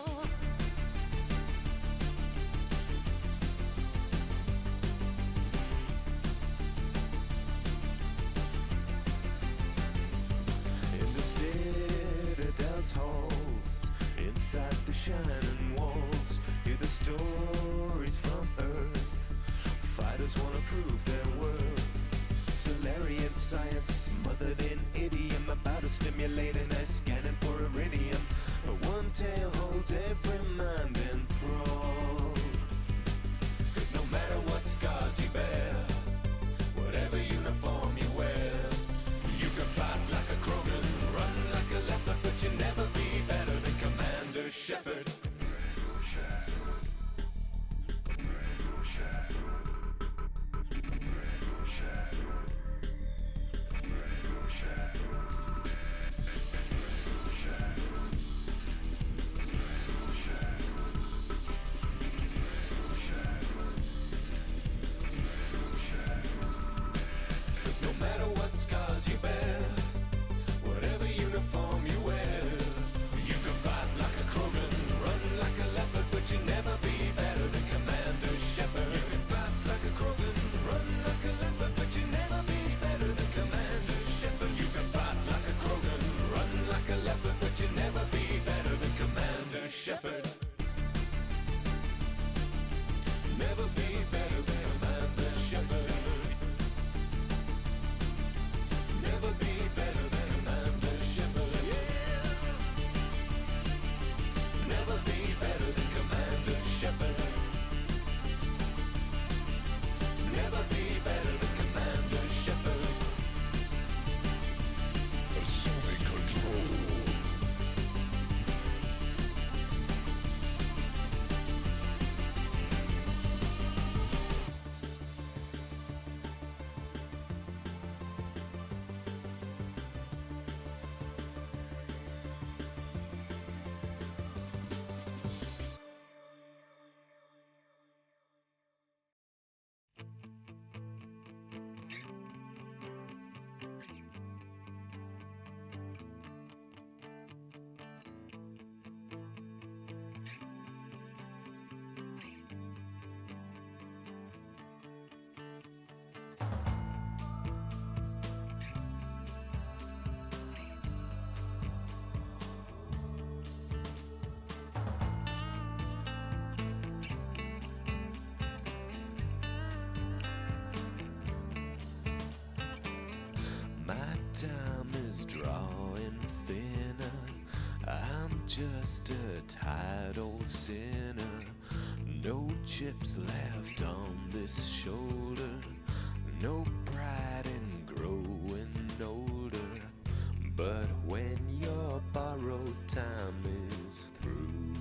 In the citadel's halls, inside the shining walls, hear the stories from Earth. Fighters wanna prove their worth. Solarian science, smothered in idiom, about to stimulate and scanning for iridium. One tale holds every mind enthralled. 'Cause no matter what scars you bear, whatever uniform you wear, you can fight like a Krogan, run like a leopard, but you'll never be better than Commander Shepard. Shepherd. Never be better than Commander Shepherd. Never be better than Commander Shepherd. Yeah. Never be better than Commander Shepherd. Never be better than Commander Shepherd. Assuming control. Time is drawing thinner. I'm just a tired old sinner. No chips left on this shoulder. No pride in growing older. But when your borrowed time is through,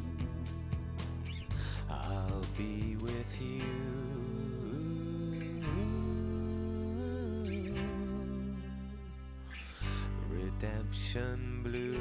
I'll be with you. Redemption blues.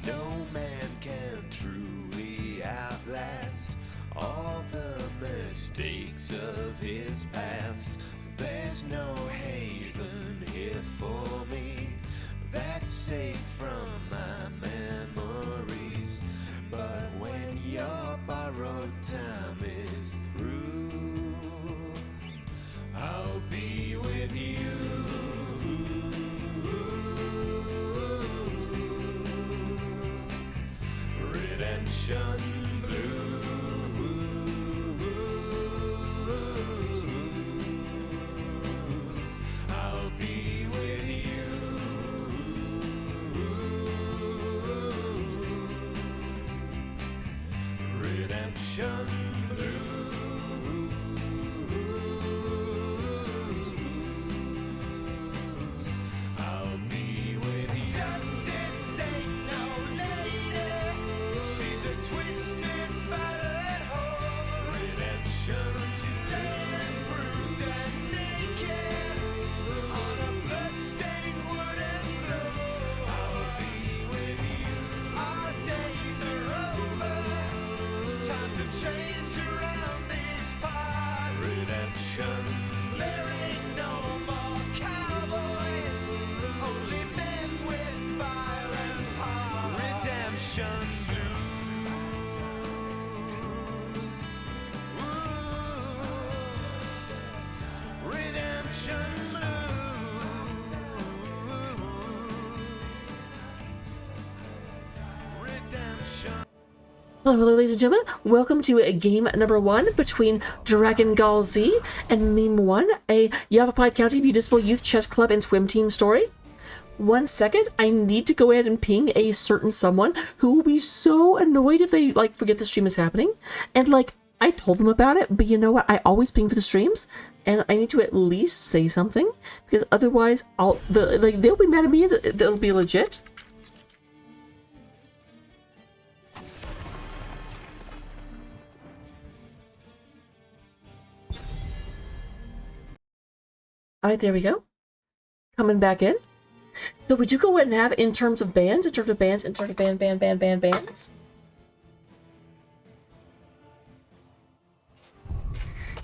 No man can truly outlast all the mistakes of his past. There's no haven here for me that's safe from my memories. But when your borrowed time is through, I'll be with you. Redemption blues. I'll be with you. redemption blues. Redemption. Hello, ladies and gentlemen. Welcome to game number 1 between Dragon Gall Z and Meme 1, a Yavapai County Municipal Youth Chess Club and Swim Team story. 1 second, I need to go ahead and ping a certain someone who will be so annoyed if they, forget the stream is happening. And, I told them about it, but you know what? I always ping for the streams, and I need to at least say something, because otherwise, they'll be mad at me, and they'll be legit. Alright, there we go. Coming back in. So would you go ahead and have in terms of bands, bands?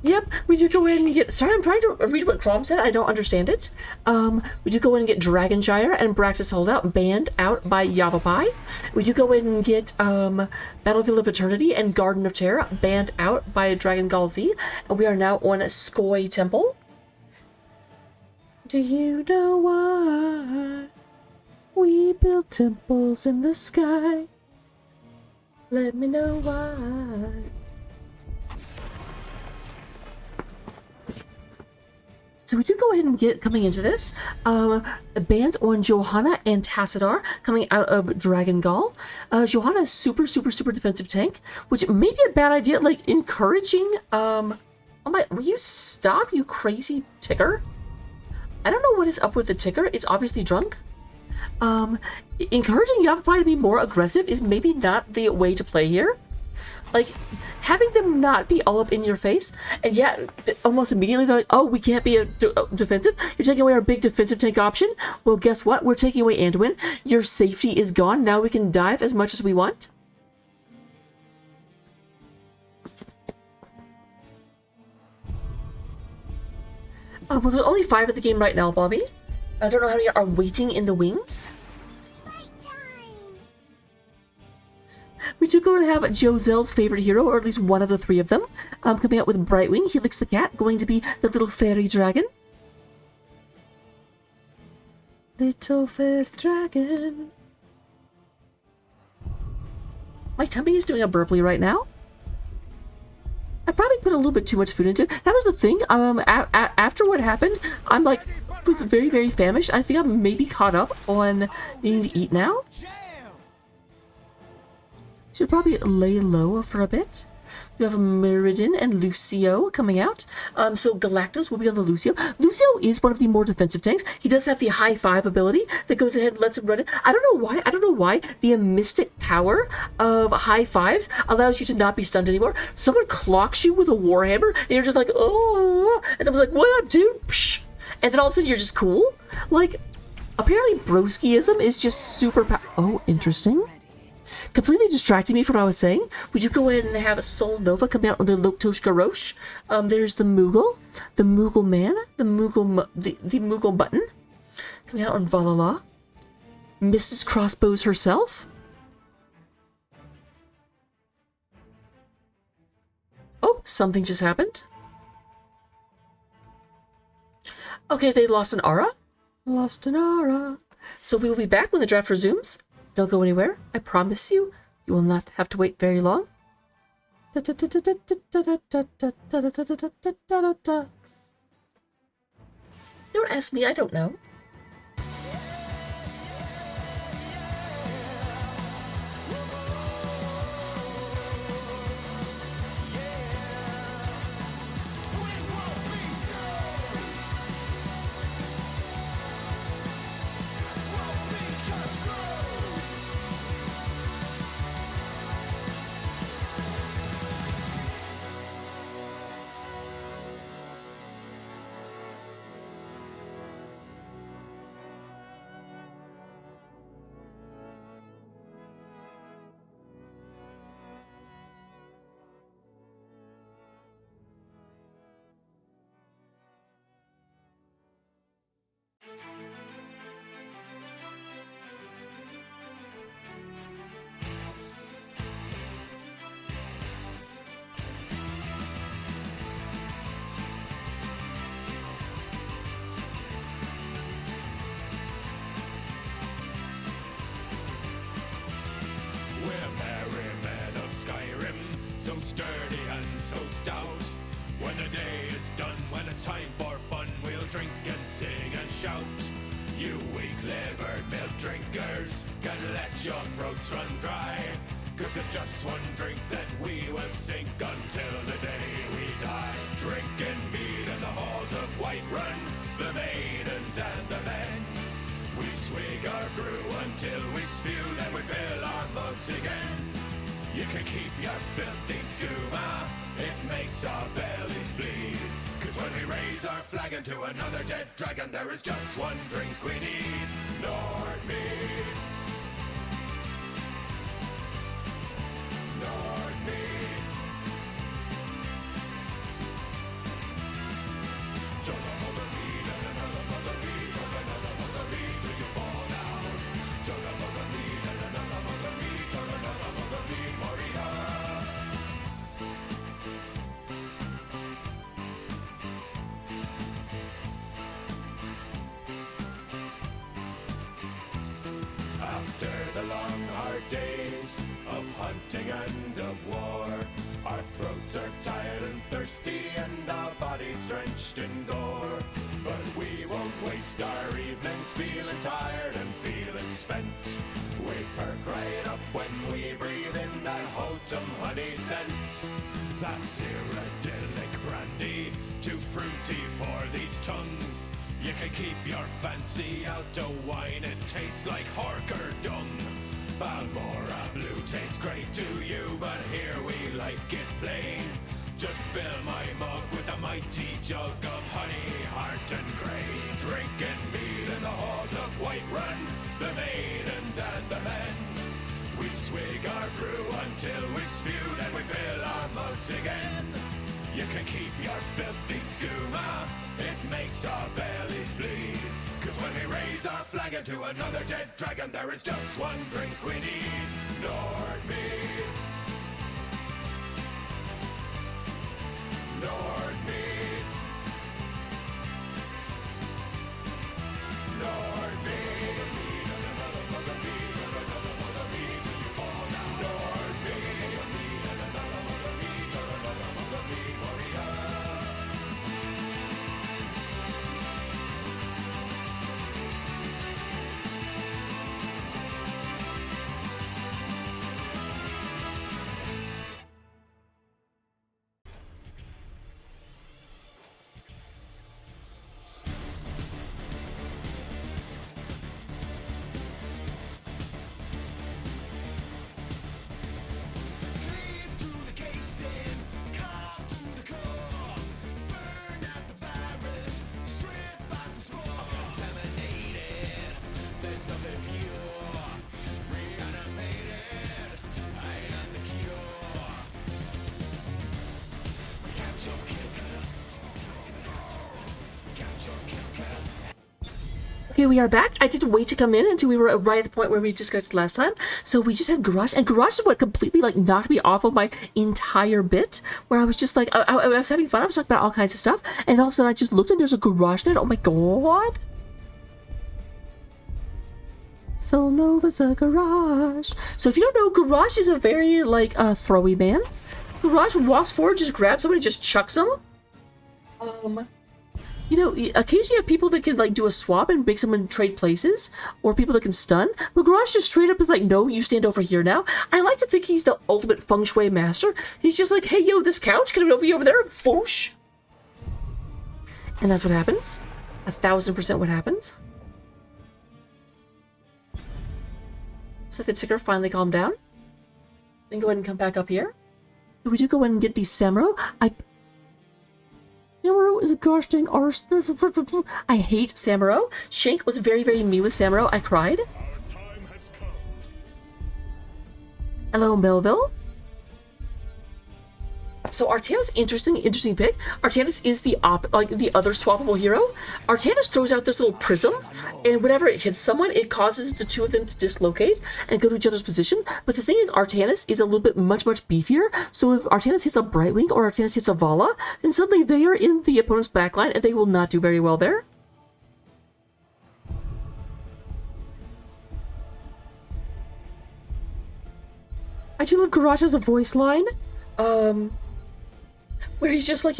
Yep, would you go ahead and get... Sorry, I'm trying to read what Crom said. I don't understand it. Would you go ahead and get Dragonshire and Braxis Holdout banned out by Yavapai? Would you go ahead and get Battlefield of Eternity and Garden of Terror banned out by Dragon Gall Z? And we are now on Skoy Temple. Do you know why we build temples in the sky? Let me know why. So we do go ahead and get coming into this. Bans on Johanna and Tassadar coming out of Dragon Gall. Johanna is super defensive tank, which may be a bad idea. Encouraging. Oh my! Will you stop, you crazy ticker? I don't know what is up with the ticker. It's obviously drunk. Encouraging Yavapai to be more aggressive is maybe not the way to play here. Having them not be all up in your face, and yeah, almost immediately they're like, oh, we can't be defensive. You're taking away our big defensive tank option. Well, guess what? We're taking away Anduin. Your safety is gone. Now we can dive as much as we want. Well, there's only 5 at the game right now, Bobby. I don't know how many are waiting in the wings. We do go and have Joselle's favorite hero, or at least one of the 3 of them, coming out with Brightwing, Helix the cat, going to be the little fairy dragon. Little fairy dragon. My tummy is doing a burply right now. I probably put a little bit too much food into it. That was the thing. After what happened, I'm was very famished. I think I'm maybe caught up on needing to eat now. Should probably lay low for a bit. We have Meriden and Lucio coming out. So Galactus will be on the Lucio. Lucio is one of the more defensive tanks. He does have the high 5 ability that goes ahead and lets him run it. I don't know why the mystic power of high 5s allows you to not be stunned anymore. Someone clocks you with a warhammer and you're just like, oh, and someone's like, what up, dude? Psh. And then all of a sudden you're just cool. Apparently broskiism is just super oh, interesting. Completely distracting me from what I was saying. Would you go ahead and have a Soul Nova come out on the Loktosh Garrosh? There's the Moogle Man, the Moogle Button coming out on Valhalla. Mrs. Crossbows herself. Oh, something just happened. Okay, they lost an aura. Lost an aura. So we will be back when the draft resumes. Don't go anywhere. I promise you, you will not have to wait very long. Don't ask me, I don't know. your throats run dry. Cause it's just one drink that we will sink until the day we die. Drinking mead in the halls of Whiterun, the maidens and the men. We swig our brew until we spew, then we fill our mugs again. You can keep your filthy skooma, it makes our bellies bleed. Cause when we raise our flagon to another dead dragon, there is just one drink we need, Nord mead. Nord mead. Chug a mug of mead and another mug of mead, chug another mug of mead till you fall down. Chug a mug of mead and another mug of mead, chug another mug of mead, Maria. After the long hard days of hunting and of war, our throats are tired and thirsty and our bodies drenched in gore. But we won't waste our evenings feeling tired and feeling spent. We perk right up when we breathe in that wholesome honey scent. That's iridyllic brandy, too fruity for these tongues. You can keep your fancy out to wine, it tastes like Harker dung. Balmora Blue tastes great to you, but here we like it plain. Just fill my mug with a mighty jug of honey, heart and grey. Drinking mead in the halls of Whiterun, the maidens and the men. We swig our brew until we spew, then we fill our mugs again. You can keep your filthy skooma, it makes our bellies bleed. Cause when we raise our flagon to another dead dragon, there is just one drink we need, Nord mead. Nord mead. Nord mead. And another mug of mead, and another mug of mead till you fall down. Nord mead. And another mug of mead, and another mug of mead, warrior. Okay, we are back. I didn't wait to come in until we were right at the point where we discussed last time. So we just had Garage, and Garage is what completely like knocked me off of my entire bit, where I was just like, I was having fun. I was talking about all kinds of stuff, and all of a sudden I just looked and there's a garage there. And oh my god! Soul Nova's a garage. So if you don't know, Garage is a very like throwy man. Garage walks forward, just grabs somebody, just chucks them. You know, occasionally you have people that can like do a swap and make someone trade places, or people that can stun. But Garage just straight up is like, no, you stand over here now. I like to think he's the ultimate feng shui master. He's just like, hey, yo, this couch, can it be over there? Foosh. And that's what happens. 1000% what happens. So the ticker finally calmed down. Then go ahead and come back up here. So we do go in and get the Samuro. Samuro is a gosh dang arse. I hate Samuro. Shank was very, very mean with Samuro. I cried. Hello, Melville. So Artanis, interesting pick. Artanis is the other swappable hero. Artanis throws out this little prism, and whenever it hits someone, it causes the two of them to dislocate and go to each other's position. But the thing is, Artanis is a little bit much beefier. So if Artanis hits a Brightwing or Artanis hits a Vala, then suddenly they are in the opponent's backline, and they will not do very well there. I do love Garage as a voice line. Where he's just like,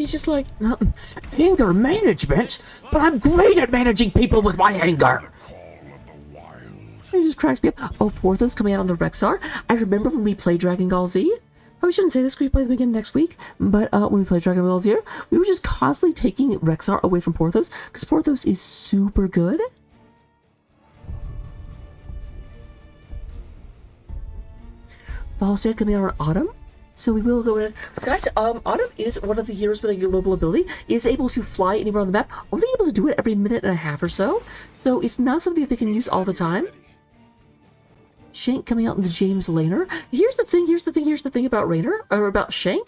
anger management? But I'm great at managing people with my anger. Call of the wild. It just cracks me up. Oh, Porthos coming out on the Rexar. I remember when we played Dragon Gall Z. Probably shouldn't say this because we play them again next week. But when we played Dragon Ball Z, we were just constantly taking Rexar away from Porthos because Porthos is super good. Falstad coming out on Autumn. So we will go in. So guys, Autumn is one of the heroes with a global ability. Is able to fly anywhere on the map. Only able to do it every minute and a half or so. So it's not something that they can use all the time. Shank coming out in the James Laner. Here's the thing about Rainer, or about Shank,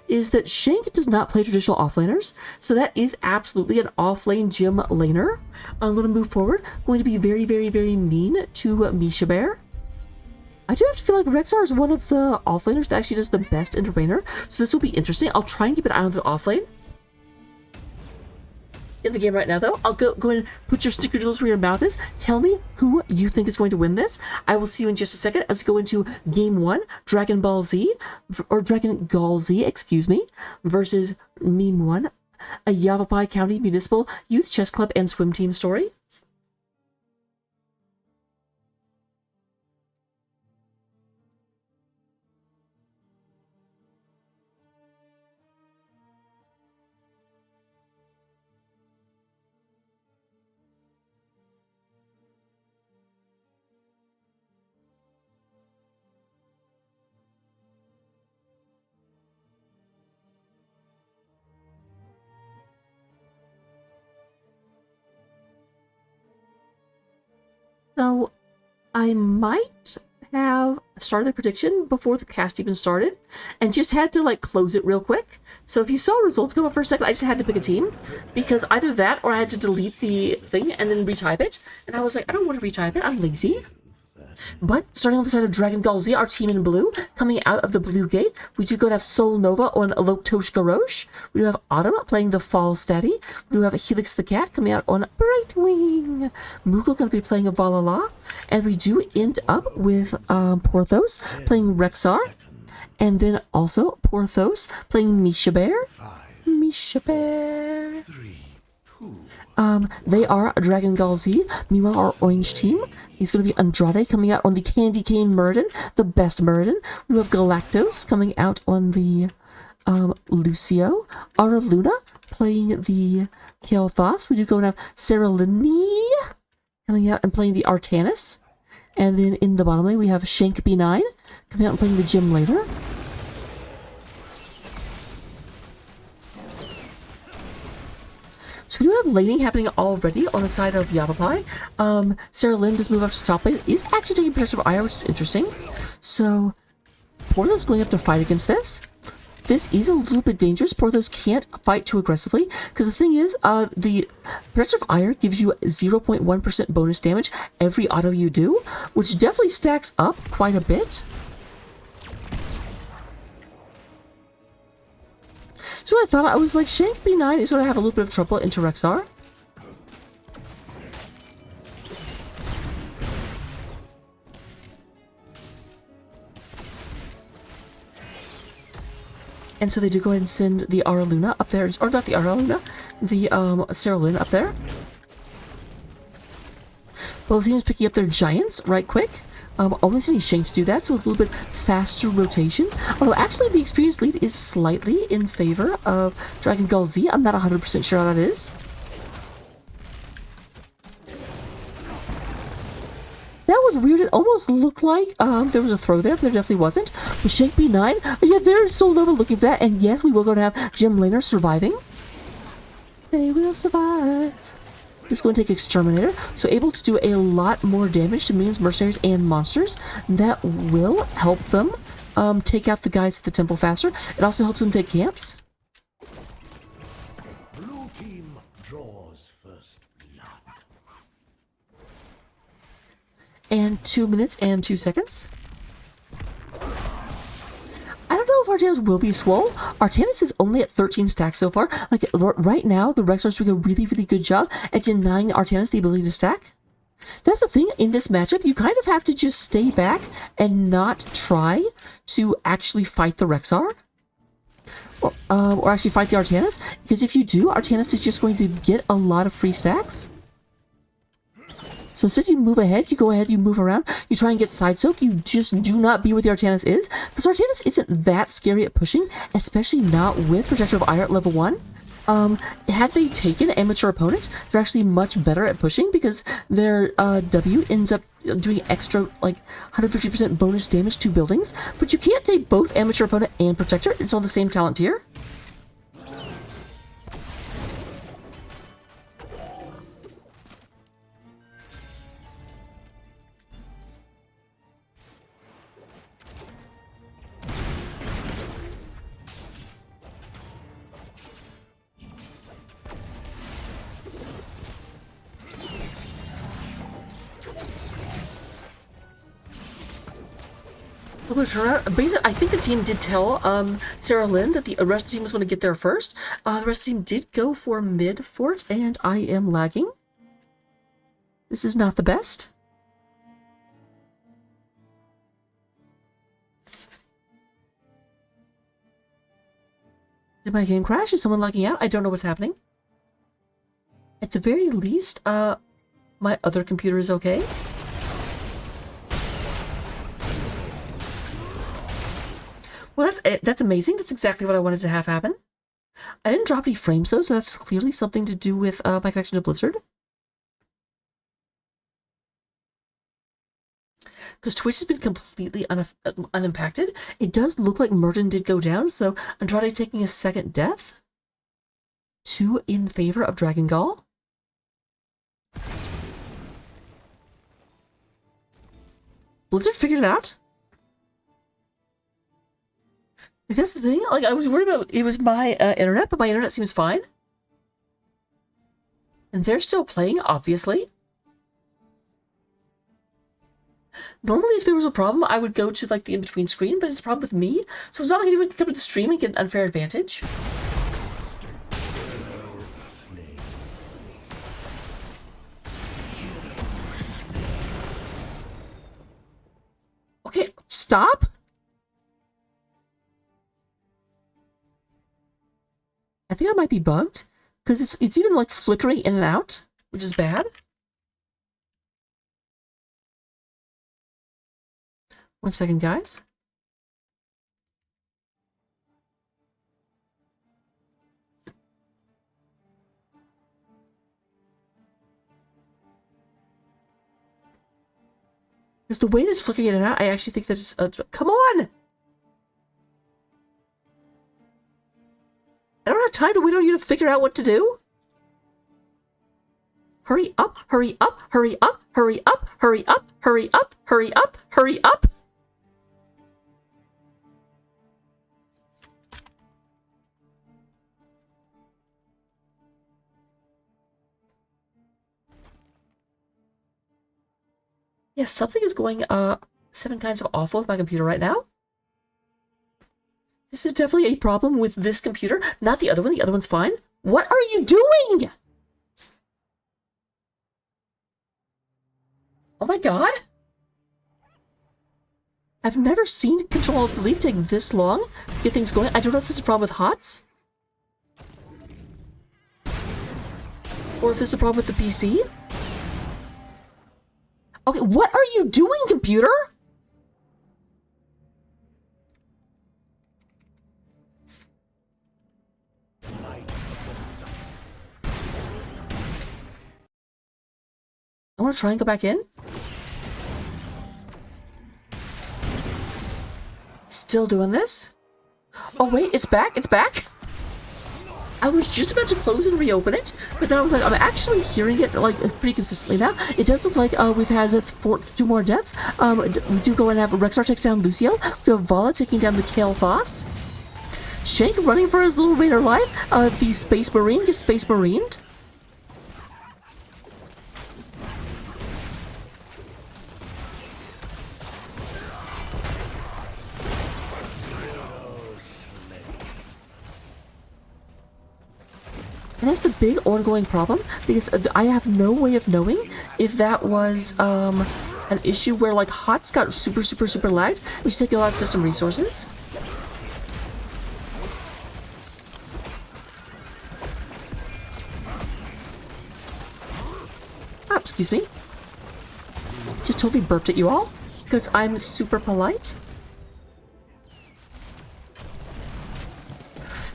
is that Shank does not play traditional offlaners, so that is absolutely an offlane gym laner. I'm going to move forward, going to be very, very, very mean to Misha Bear. I do have to feel like Rexar is one of the offlaners that actually does the best into Rainer, so this will be interesting. I'll try and keep an eye on the offlane. In the game right now, though, I'll go and put your sticker doodles where your mouth is. Tell me who you think is going to win this. I will see you in just a second as we go into Game 1, Dragon Ball Z, or Dragon Gall Z, excuse me, versus Meme 1, a Yavapai County Municipal Youth Chess Club and Swim Team story. So, I might have started the prediction before the cast even started, and just had to, like, close it real quick. So if you saw results come up for a second, I just had to pick a team, because either that or I had to delete the thing and then retype it, and I was like, I don't want to retype it, I'm lazy. But starting on the side of Dragon Gall Z, our team in blue, coming out of the blue gate, we do go to have Sol Nova on Loktosh Garrosh. We do have Autumn playing the Fall Steady. We do have Helix the Cat coming out on Brightwing. Moogle going to be playing a Valhalla. And we do end up with Porthos playing Rexar. And then also Porthos playing Misha Bear. Misha Bear. They are Dragon Gall Z. Meanwhile, our orange team is going to be Andrade coming out on the Candy Cane Muradin, the best Muradin. We have Galactos coming out on the Lucio. Our Luna playing the Kael'thas. We do go and have Sarah Linney coming out and playing the Artanis. And then in the bottom lane, we have Shank B9 coming out and playing the Gym Later. So we do have laning happening already on the side of Yavapai. Sarah Lynn does move up to top lane. Is actually taking Protective Ire, which is interesting. So Porthos going up to fight against this. This is a little bit dangerous. Porthos can't fight too aggressively, because the thing is, the Protective Ire gives you 0.1% bonus damage every auto you do, which definitely stacks up quite a bit. So I thought, I was like, Shank B9 is going to have a little bit of trouble into Rexar. And so they do go ahead and send the Ara Luna up there, or not the Ara Luna, the Sarah Lynn up there. Both teams picking up their giants right quick. Only sending Shank to do that, so a little bit faster rotation. Although actually the experience lead is slightly in favor of Dragon Gall Z. I'm not 100% sure how that is. That was weird. It almost looked like there was a throw there, but there definitely wasn't. But Shank B9, yeah, there's Sol Nova looking for that. And yes, we will go to have Gym Laner surviving. They will survive. Just going to take Exterminator, so able to do a lot more damage to minions, mercenaries, and monsters. That will help them take out the guys at the temple faster. It also helps them take camps. Blue team draws first blood. And 2 minutes and 2 seconds. I don't know if Artanis will be swole. Artanis is only at 13 stacks so far. Like, right now, the Rexar's doing a really, really good job at denying Artanis the ability to stack. That's the thing, in this matchup, you kind of have to just stay back and not try to actually fight the Rexar. Or actually fight the Artanis. Because if you do, Artanis is just going to get a lot of free stacks. So instead you move ahead, you go ahead, you move around, you try and get side soak, you just do not be where the Artanis is, because Artanis isn't that scary at pushing, especially not with Protector of Ire at level 1. Had they taken amateur opponents, they're actually much better at pushing because their W ends up doing extra, like, 150% bonus damage to buildings, but you can't take both amateur opponent and protector, it's on the same talent tier. Basically, I think the team did tell Sarah Lynn that the rest of the team was going to get there first. The rest of the team did go for mid fort, and I am lagging. This is not the best. Did my game crash? Is someone lagging out? I don't know what's happening. At the very least, my other computer is okay. Well, that's amazing. That's exactly what I wanted to have happen. I didn't drop any frames, though, so that's clearly something to do with my connection to Blizzard. Because Twitch has been completely unimpacted. It does look like Merton did go down, so Andrade taking a second death. 2 in favor of Dragon Gall. Blizzard figured it out. That's the thing. Like, I was worried about it was my internet, but my internet seems fine. And they're still playing, obviously. Normally, if there was a problem, I would go to, like, the in-between screen, but it's a problem with me. So it's not like anyone can come to the stream and get an unfair advantage. Okay, stop. I think I might be bugged, because it's even, like, flickering in and out, which is bad. One second, guys. Because the way this flickering in and out, I actually think that it's... come on! I don't have time to wait on you to figure out what to do. Hurry up, hurry up, hurry up, hurry up, hurry up, hurry up, hurry up, hurry up. Yes, something is going 7 kinds of awful with my computer right now. This is definitely a problem with this computer, not the other one. The other one's fine. What are you doing? Oh my god. I've never seen Control-Alt-Delete take this long to get things going. I don't know if this is a problem with HOTS. Or if this is a problem with the PC. Okay, what are you doing, computer? I want to try and go back in. Still doing this? Oh wait, it's back, it's back? I was just about to close and reopen it, but then I was like, I'm actually hearing it like pretty consistently now. It does look like we've had 2 more deaths. We do go and have Rexar takes down Lucio. We have Vala taking down the Kale Foss. Shank running for his little raider life. The Space Marine gets Space Marined. And that's the big ongoing problem, because I have no way of knowing if that was an issue where like HOTS got super lagged, which take a lot of system resources. Ah, excuse me. just totally burped at you all because I'm super polite.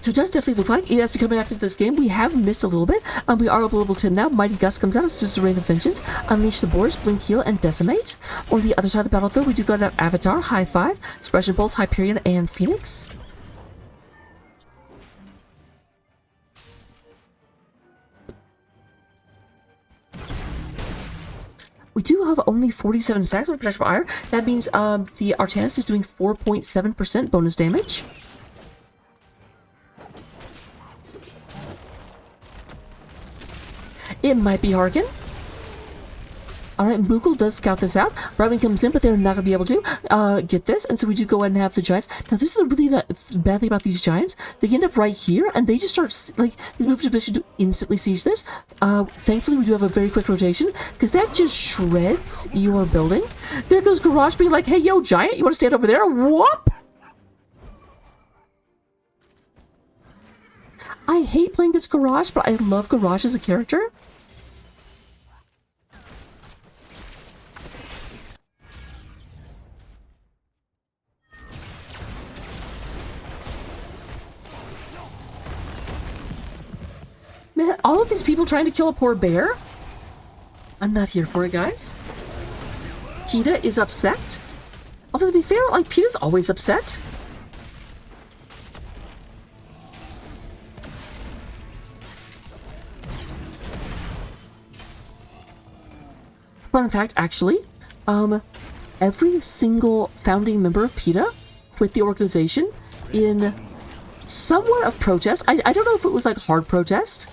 So it does definitely look like, as we come back to this game, we have missed a little bit. We are up to level 10 now. Mighty Gust comes out. It's just a Rain of Vengeance. Unleash the Boars, Blink, Heal, and Decimate. On the other side of the battlefield, we do got that Avatar, High Five, Suppression Pulse, Hyperion, and Phoenix. We do have only 47 stacks of Protection for Ire. That means the Artanis is doing 4.7% bonus damage. It might be Harkin. Alright, Moogle does scout this out. Bribing comes in, but they're not going to be able to get this. And so we do go ahead and have the Giants. Now, this is a really bad thing about these Giants. They end up right here, and they just start, like, these moves to position to instantly siege this. Thankfully, we do have a very quick rotation, because that just shreds your building. There goes Garage being like, hey, yo, Giant, you want to stand over there? Whoop! I hate playing this Garage, but I love Garage as a character. Man, all of these people trying to kill a poor bear? I'm not here for it, guys. PETA is upset. Although, to be fair, like, PETA's always upset. Fun fact, actually, every single founding member of PETA quit the organization in somewhat of protest. I don't know if it was like hard protest.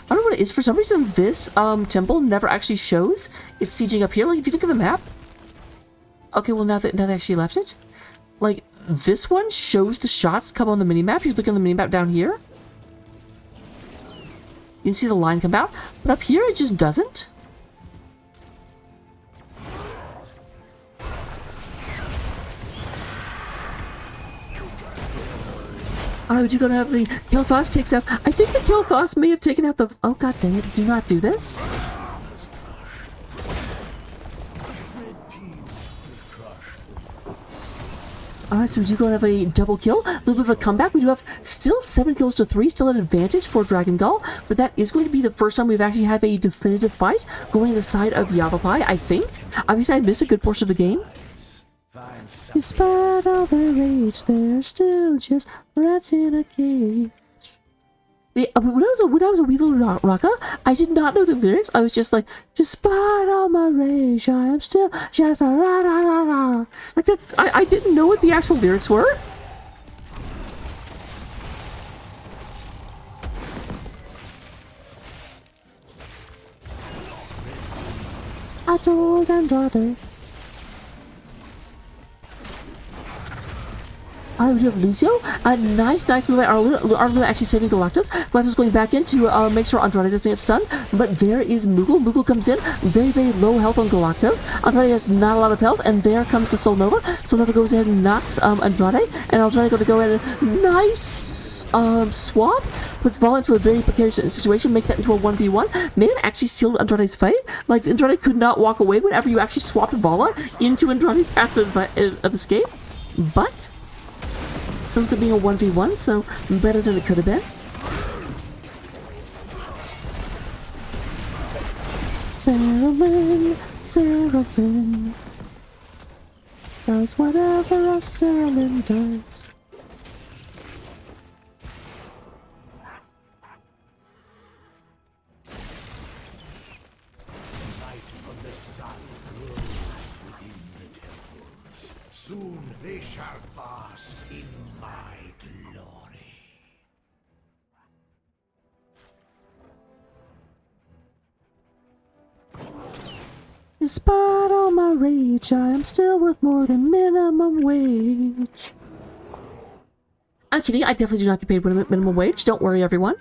I don't know what it is. For some reason, this temple never actually shows it's sieging up here. Like, if you look at the map. Okay, well, now they actually left it. Like, this one shows the shots come on the minimap. You look on the minimap down here. You can see the line come out. But up here, it just doesn't. I would you gonna have the Kilthos takes out. I think the Kilthos may have taken out the. Oh god dang it! Do not do this. Alright, so we do go and have a double kill. A little bit of a comeback. We do have still 7 kills to 3, still an advantage for Dragon Gall. But that is going to be the first time we've actually had a definitive fight going to the side of Yavapai, I think. Obviously, I missed a good portion of the game. Despite all their rage, they're still just rats in a cage. When I was a wee little rocker, I did not know the lyrics. I was just like, despite all my rage, I am still just a rat. Like that, I didn't know what the actual lyrics were. I told Andrade. Alright, we do have Lucio. Nice move by Arluna actually saving Galactus. Galactus going back in to make sure Andrade doesn't get stunned. But there is Moogle. Moogle comes in. Very, very low health on Galactus. Andrade has not a lot of health. And there comes the Soul Nova. Soul Nova goes ahead and knocks Andrade. And Andrade going to go ahead and nice swap. Puts Vala into a very precarious situation. Makes that into a 1v1. Man actually sealed Andrade's fight. Like, Andrade could not walk away whenever you actually swapped Vala into Andrade's path of escape. But since it being a 1v1, so better than it could have been. Sarah Lynn does whatever a Sarah Lynn does. Soon they shall bask in my glory. Despite all my rage, I am still worth more than minimum wage. I'm kidding, I definitely do not get paid minimum wage. Don't worry, everyone.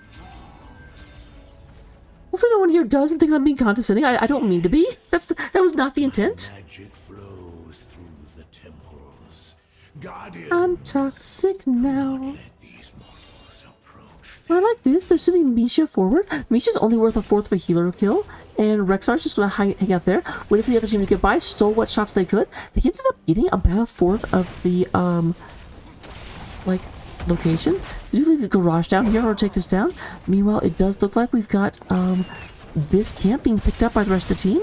Hopefully no one here does and thinks I'm being condescending. I don't mean to be. That was not the intent. Magic flows through the temples. Guardian, I'm toxic now. let these mortals approach I like this. They're sending Misha forward. Misha's only worth a fourth of a healer kill, and Rexar's just gonna hang out there, waiting for the other team to get by, stole what shots they could. They ended up getting about a fourth of the, like, location. You leave the garage down here or take this down. Meanwhile, it does look like we've got, this camp being picked up by the rest of the team.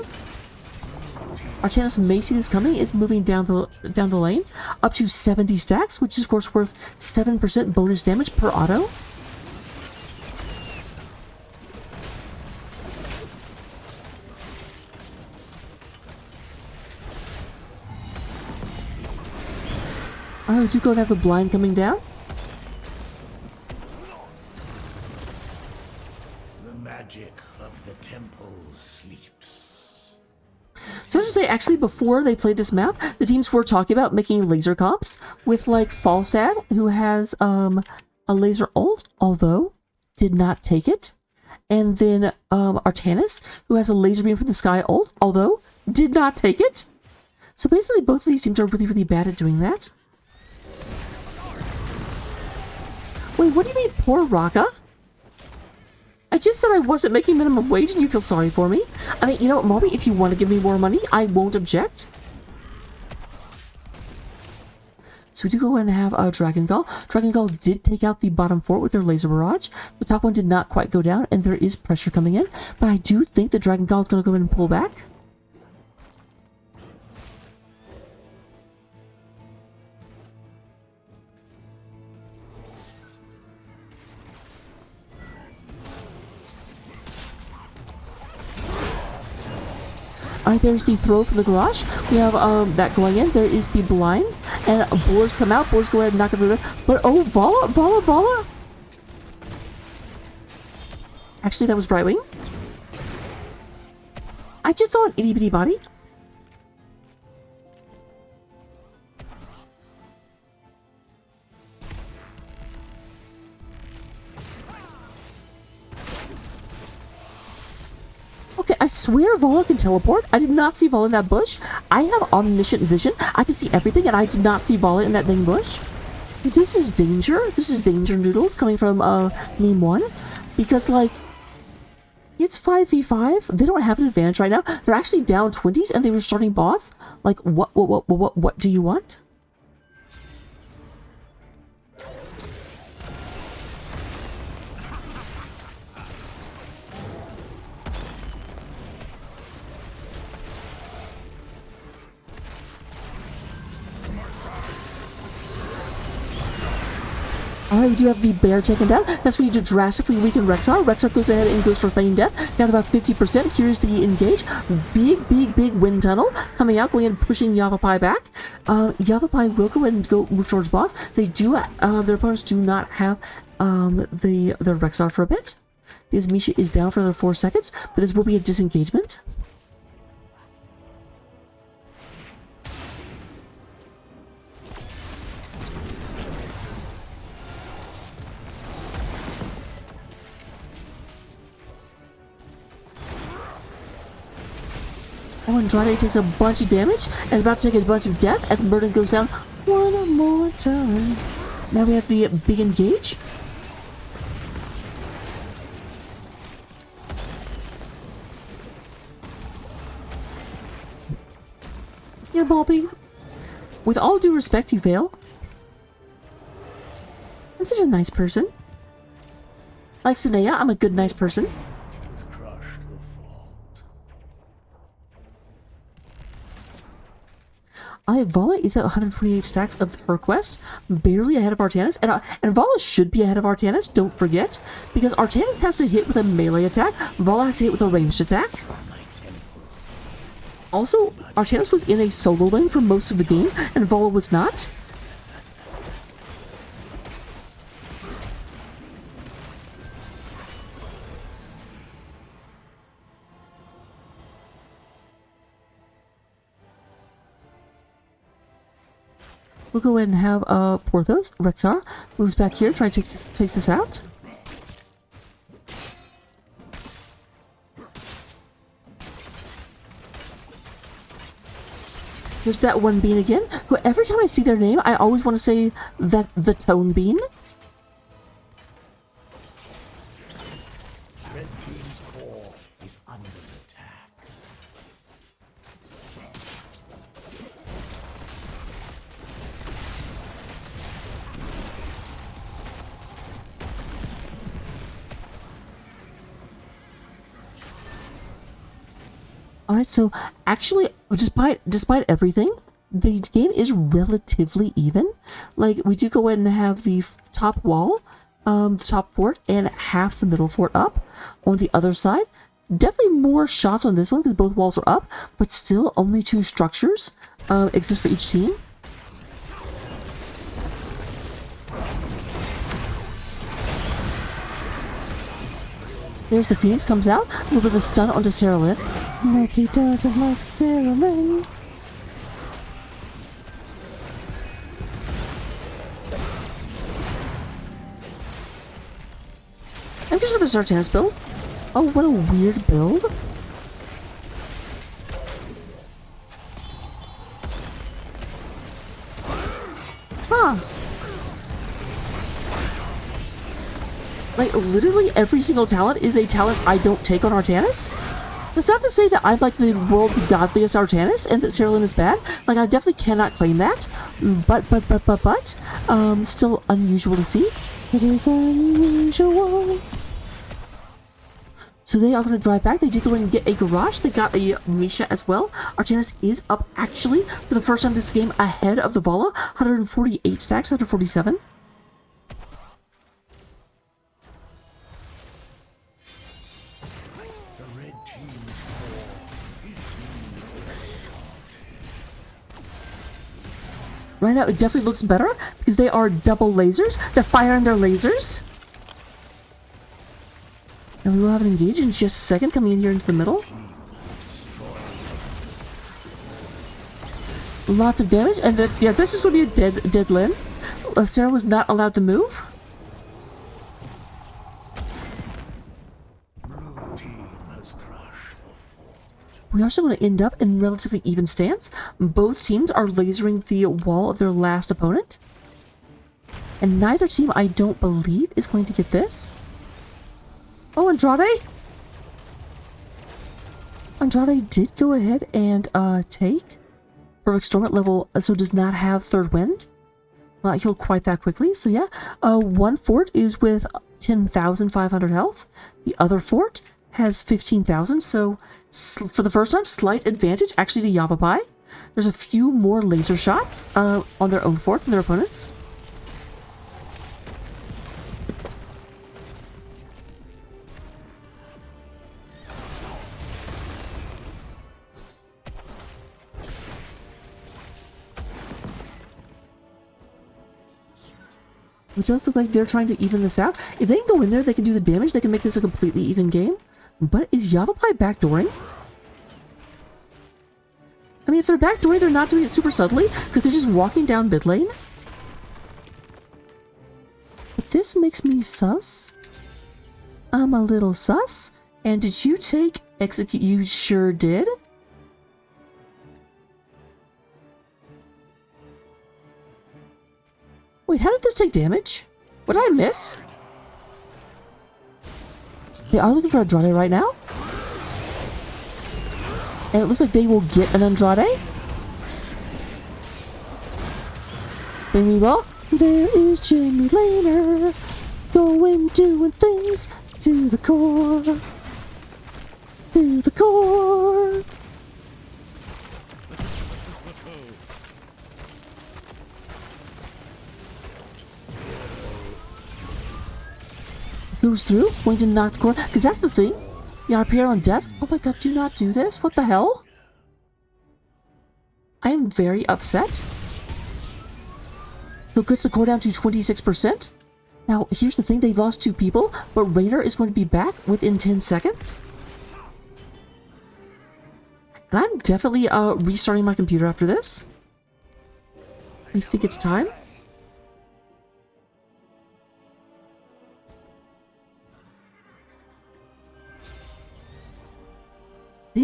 Artanis may see this coming, is moving down the lane, up to 70 stacks, which is of course worth 7% bonus damage per auto. Alright, you go and have the blind coming down. The magic of the temple sleeps. So I should say, actually, before they played this map, the teams were talking about making laser comps with, like, Falstad, who has, a laser ult, although did not take it. And then, Artanis, who has a laser beam from the sky ult, although did not take it. So basically, both of these teams are really, really bad at doing that. Wait, what do you mean, poor Raka? I just said I wasn't making minimum wage and you feel sorry for me? I mean, you know what, Mobby, if you want to give me more money, I won't object. So we do go ahead and have a Dragon Gall. Dragon Gall did take out the bottom fort with their laser barrage. The top one did not quite go down, and there is pressure coming in. But I do think the Dragon Gall is going to go ahead and pull back. Alright, there's the throw from the garage. We have that going in. There is the blind. And boars come out. Boars go ahead and knock it over. But oh, Vala! Actually, that was Brightwing. I just saw an itty bitty body. Okay, I swear Vala can teleport. I did not see Vala in that bush. I have omniscient vision. I can see everything, and I did not see Vala in that dang bush. This is danger. This is danger noodles coming from meme 1. Because, like, it's 5v5. They don't have an advantage right now. They're actually down 20s, and they were starting boss. Like, what do you want? Alright, we do have the bear taken down. That's when you do drastically weaken Rexar. Rexar goes ahead and goes for feign death. Down about 50%. Here's the engage. Big wind tunnel coming out, going and pushing Yavapai back. Yavapai will go ahead and move towards boss. They do, their opponents do not have the Rexar for a bit. Because Misha is down for another 4 seconds, but this will be a disengagement. Oh, Andrade takes a bunch of damage and is about to take a bunch of death as Murden goes down one more time. Now we have the big engage. Yeah, Bobby. With all due respect, you fail. I'm such a nice person. Like Sinea, I'm a good, nice person. Vala is at 128 stacks of her quest, barely ahead of Artanis, and Vala should be ahead of Artanis, don't forget, because Artanis has to hit with a melee attack, Vala has to hit with a ranged attack. Also, Artanis was in a solo lane for most of the game, and Vala was not. We'll go ahead and have Porthos. Rexar moves back here, try to take this out. There's that one bean again, who every time I see their name, I always want to say that the tone bean. Alright, so actually, despite everything, the game is relatively even. Like, we do go ahead and have the top wall, the top fort, and half the middle fort up. On the other side, definitely more shots on this one because both walls are up, but still only 2 structures exist for each team. There's the Phoenix comes out. A little bit of a stun onto Sarah Lynn. Nobody doesn't like Sarah Lynn. I'm just with the Sartanis build. Oh, what a weird build. Huh. Like, literally every single talent is a talent I don't take on Artanis. That's not to say that I'm like the world's godliest Artanis and that Sarah Lynn is bad. Like, I definitely cannot claim that. But, still unusual to see. It is unusual. So they are going to drive back. They did go in and get a garage. They got a Misha as well. Artanis is up, actually, for the first time this game, ahead of the Vala. 148 stacks, 147. Right now, it definitely looks better because they are double lasers. They're firing their lasers. And we will have an engage in just a second, coming in here into the middle. Lots of damage, and then, yeah, this is going to be a dead Lynn. Sarah was not allowed to move. We are also going to end up in relatively even stance. Both teams are lasering the wall of their last opponent. And neither team, I don't believe, is going to get this. Oh, Andrade! Andrade did go ahead and take Perfect Storm at level, so does not have Third Wind. Not healed quite that quickly, so yeah. One fort is with 10,500 health. The other fort has 15,000, so for the first time, slight advantage actually to Yavapai. There's a few more laser shots on their own fort than their opponents. It does look like they're trying to even this out. If they can go in there, they can do the damage, they can make this a completely even game. But is Yavapai backdooring? I mean, if they're backdooring, they're not doing it super subtly, because they're just walking down mid lane. But this makes me sus. I'm a little sus. And did you take execute? You sure did. Wait, how did this take damage? What did I miss? They are looking for Andrade right now. And it looks like they will get an Andrade. Very well. There is Jimmy Laner. Going, doing things to the core. To the core. Goes through, going to knock the core, because that's the thing. Yeah, appear on death. Oh my god, do not do this. What the hell? I am very upset. So gets the core down to 26%. Now, here's the thing, they lost 2 people, but Raynor is going to be back within 10 seconds. And I'm definitely restarting my computer after this. I think it's time.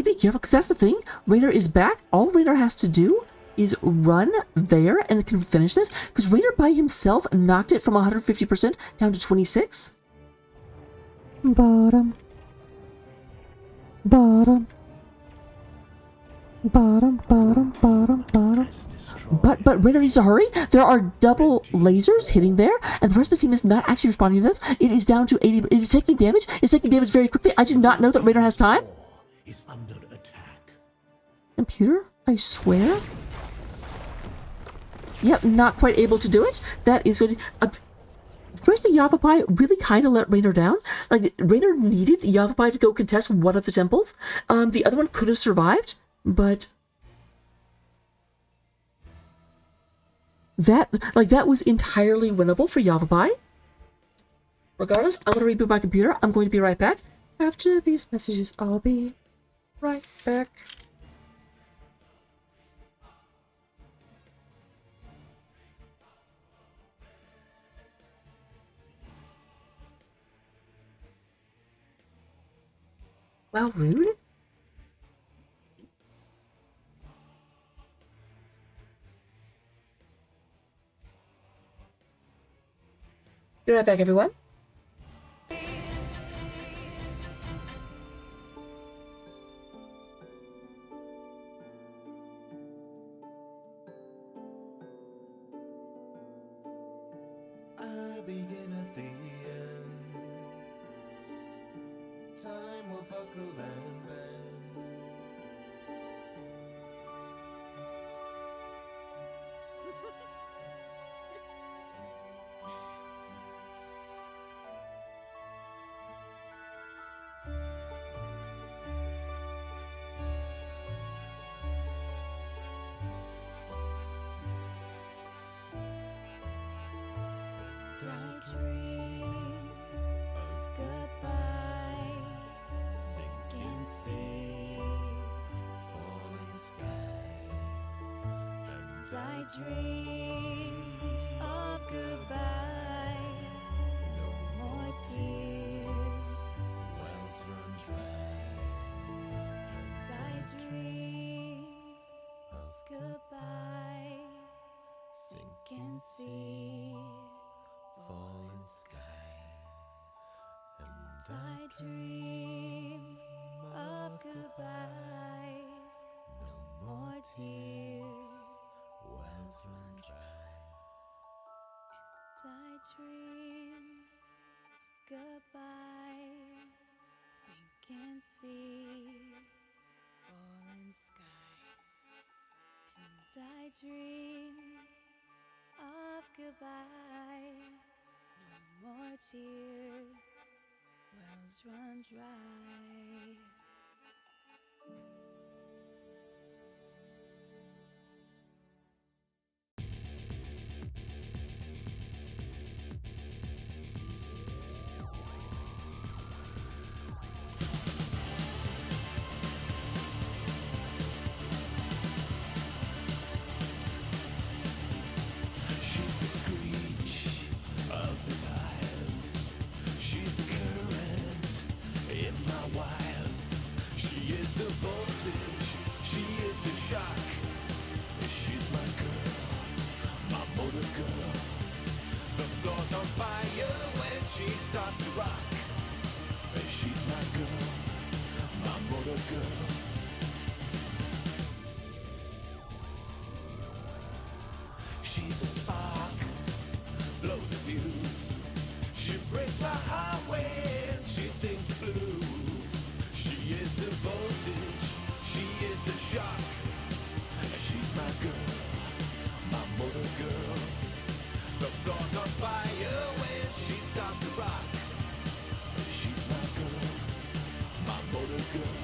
Be careful, because that's the thing. Raynor is back. All Raynor has to do is run there and can finish this. Because Raynor by himself knocked it from 150% down to 26. Bottom. Bottom. Bottom, bottom, bottom, bottom. But Raynor needs to hurry. There are double lasers hitting there, and the rest of the team is not actually responding to this. It is down to 80. It is taking damage. It's taking damage very quickly. I do not know that Raynor has time. Is under attack. Computer, I swear. Yep, not quite able to do it. That is good. First, the Yavapai really kind of let Rainer down. Like, Rainer needed Yavapai to go contest one of the temples. The other one could have survived, but that was entirely winnable for Yavapai. Regardless, I'm going to reboot my computer. I'm going to be right back. After these messages, I'll be right back. Well, rude. Be right back, everyone. I begin at the end. Time will buckle and bend. I dream of goodbye, sinking sea, falling sky. And I dream of goodbye, no more tears, wells run dry. And I dream of goodbye, sinking sea, falling sky. And I dream of goodbye, no more tears, wells run dry. And I dream of goodbye, sinking sea, falling sky. And I dream of goodbye, no more tears, wells run dry. She's the screech of the tires. She's the current in my wires. She is the voltage. She is the shock. She's my girl, my motor girl. The floor's on fire when she starts to rock. She's my girl, my motor girl. She's a spark, blows the fuse. She breaks my heart when she sings the blues. She is the voltage, she is the shock. She's my girl, my motor girl. The floor's on fire when she starts to rock. She's my girl, my motor girl.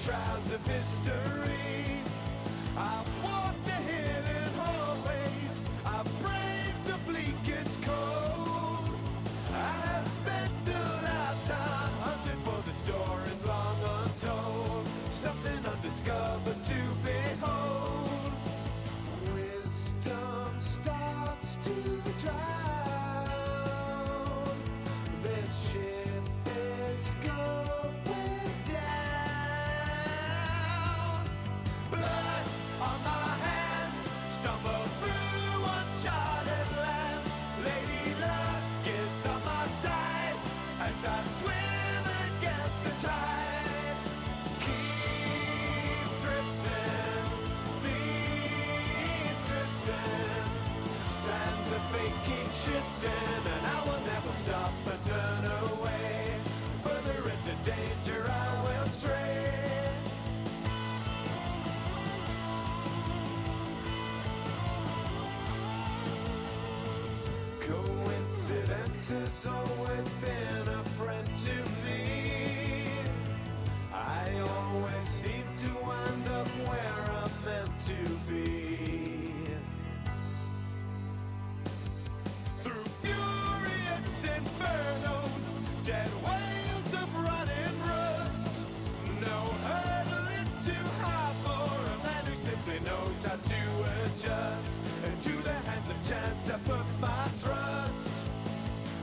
shrouds of history. I've walked the hidden hallways, I've braved the bleakest cold. I have spent a lifetime hunting for the stories long untold, something undiscovered to behold. Wisdom starts to drown. This ship is going down. Blood on my hands, stumble through uncharted lands. Lady luck is on my side as I swim against the tide. Keep drifting, please drifting. Sands of fate keep shifting, and I will never stop or turn away. Further into danger I will stray. Coincidence has always been a friend to me. I always seem to wind up where I'm meant to be. Through furious infernos, dead whales of running rust. No hurdle is too high for a man who simply knows how to adjust. And to the hands of chance I put my trust.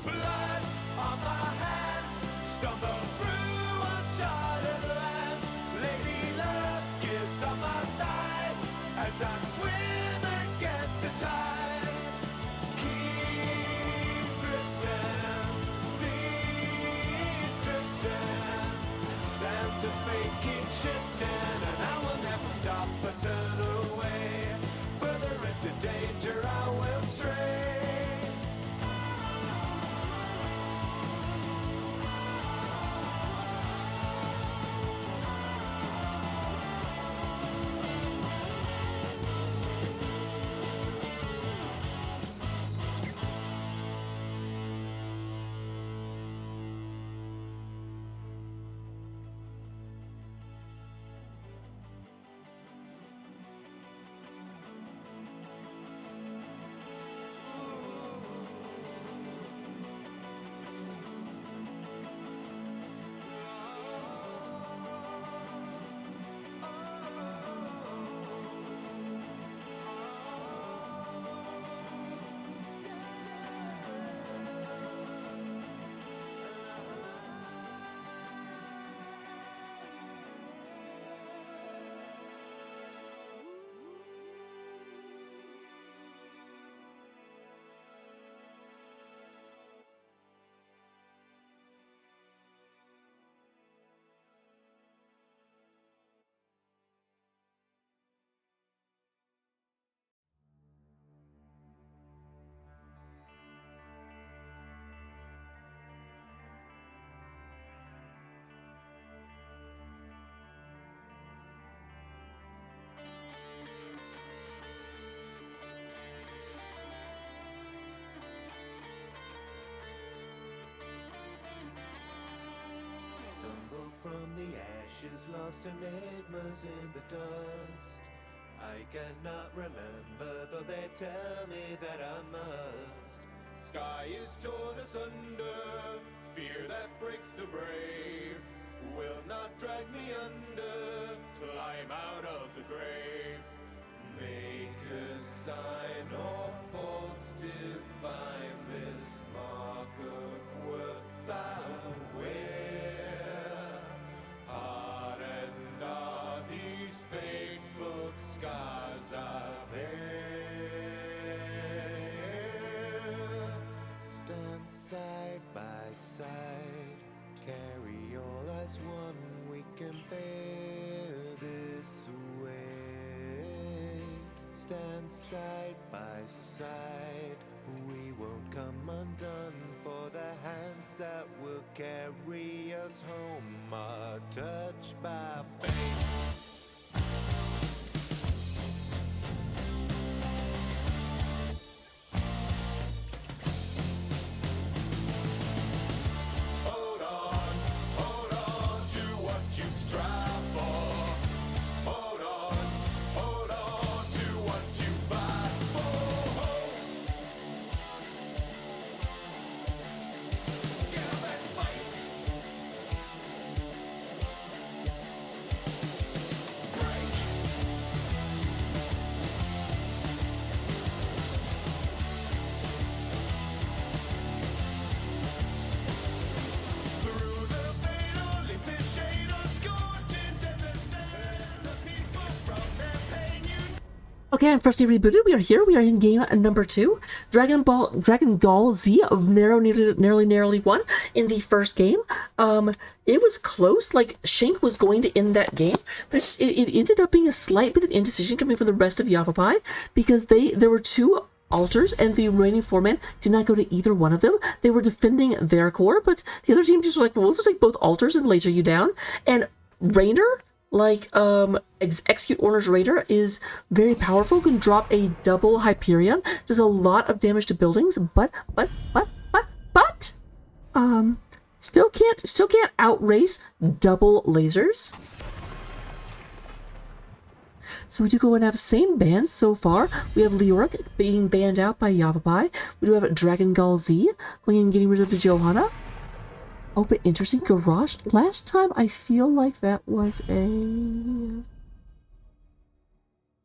Blood on my hands, stumble through uncharted lands. Lady luck is on my side as I swim against the tide. Keep drifting, please drifting. Sands of fate keep shifting, and I will never stop or turn away. Further into danger I will stray. Stumble from the ashes, lost enigmas in the dust. I cannot remember, though they tell me that I must. Sky is torn asunder, fear that breaks the brave will not drag me under, climb out of the grave. Make a sign or faults divine, this mark of worth I wear. Hardened are these faithful scars I bear. Stand side by side, carry all as one, we can bear this weight. Stand side by side, we won't come undone, for the hands that will carry us home are touched by fate. Hold on to what you strive for. Okay, I'm freshly rebooted. We are here. We are in game number 2. Dragon Gall Z of narrowly won in the first game. It was close. Like, Shank was going to end that game, but it ended up being a slight bit of indecision coming from the rest of Yavapai, because there were 2 altars, and the remaining 4 men did not go to either one of them. They were defending their core, but the other team just was like, well, we'll just take both altars and laser you down. And Rainer, like, Execute Order's Raider, is very powerful, can drop a double Hyperion, does a lot of damage to buildings, but, still can't outrace double lasers. So we do go and have same bands so far. We have Leoric being banned out by Yavapai. We do have Dragon Gall Z going and getting rid of the Johanna. Oh, but interesting. Garage. Last time I feel like that was a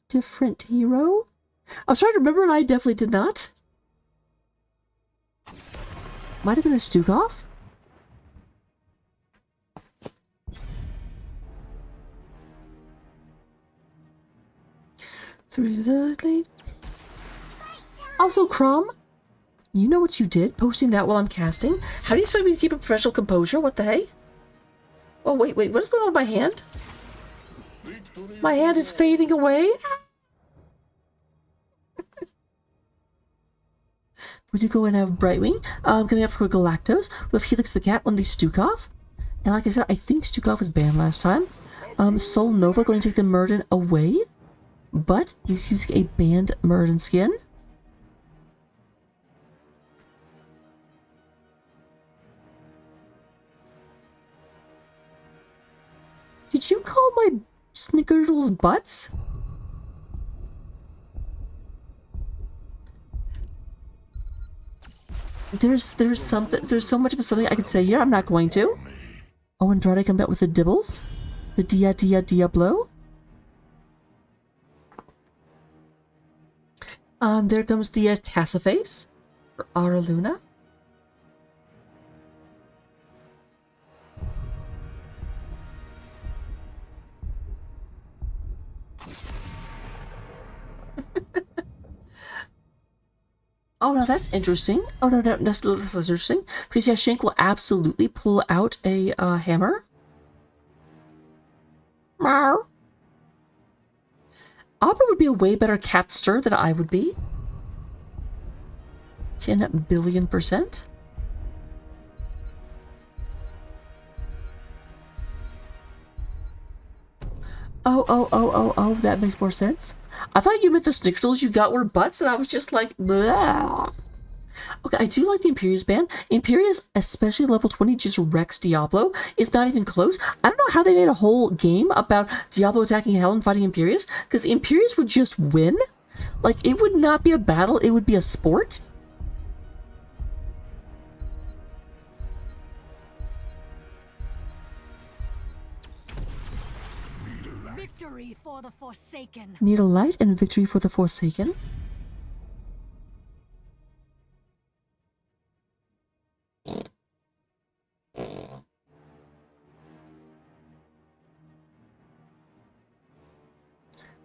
different hero. I was trying to remember and I definitely did not. Might have been a Stukov. Through the glade. Also, Crom, you know what you did, posting that while I'm casting? How do you expect me to keep a professional composure? What the hey? Oh, wait, what is going on with my hand? My hand is fading away. We do go and have Brightwing. Coming up for Galactos. We have Helix the Cat on the Stukov. And like I said, I think Stukov was banned last time. Soul Nova going to take the Murden away. But he's using a banned Murden skin. Did you call my snickerdoodles butts? There's so much of something I could say here. I'm not going to. Oh, Andrade come back with the dibbles. The Diablo. There comes the Tassaface for Araluna. Oh, no, that's interesting. Oh, no, that's interesting. Because, yeah, Shank will absolutely pull out a hammer. Meow. Opera would be a way better catster than I would be. 10 billion%. Oh, that makes more sense. I thought you meant the snickerdoodles you got were butts, and I was just like, blah. Okay, I do like the Imperius band. Imperius, especially level 20, just wrecks Diablo. It's not even close. I don't know how they made a whole game about Diablo attacking Hell and fighting Imperius, because Imperius would just win. Like, it would not be a battle, it would be a sport. Victory for the Forsaken. Need a light and victory for the Forsaken.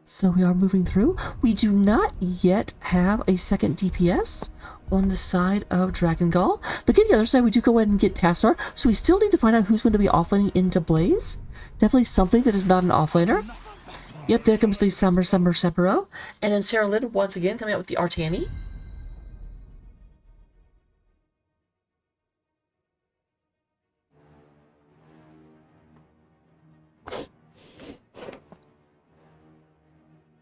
So we are moving through. We do not yet have a second DPS on the side of Dragon Gall. Look at the other side, we do go ahead and get Tassar, so we still need to find out who's going to be offlaning into Blaze. Definitely something that is not an offlaner. Yep, there comes the Summer Sephiroth. And then Sarah Lynn once again coming out with the Artani.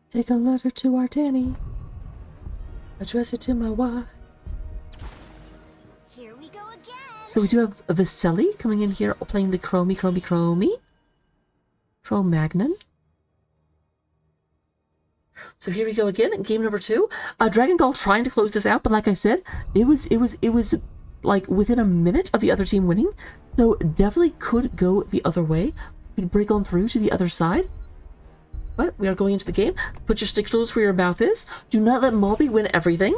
Take a letter to Artani. Address it to my wife. Here we go again. So we do have Vaseli coming in here playing the Cro-Magnon. So here we go again, game number 2. Dragon Gall trying to close this out, but like I said, it was like within a minute of the other team winning. So definitely could go the other way. We can break on through to the other side. But we are going into the game. Put your snickerdoodles where your mouth is. Do not let Malby win everything.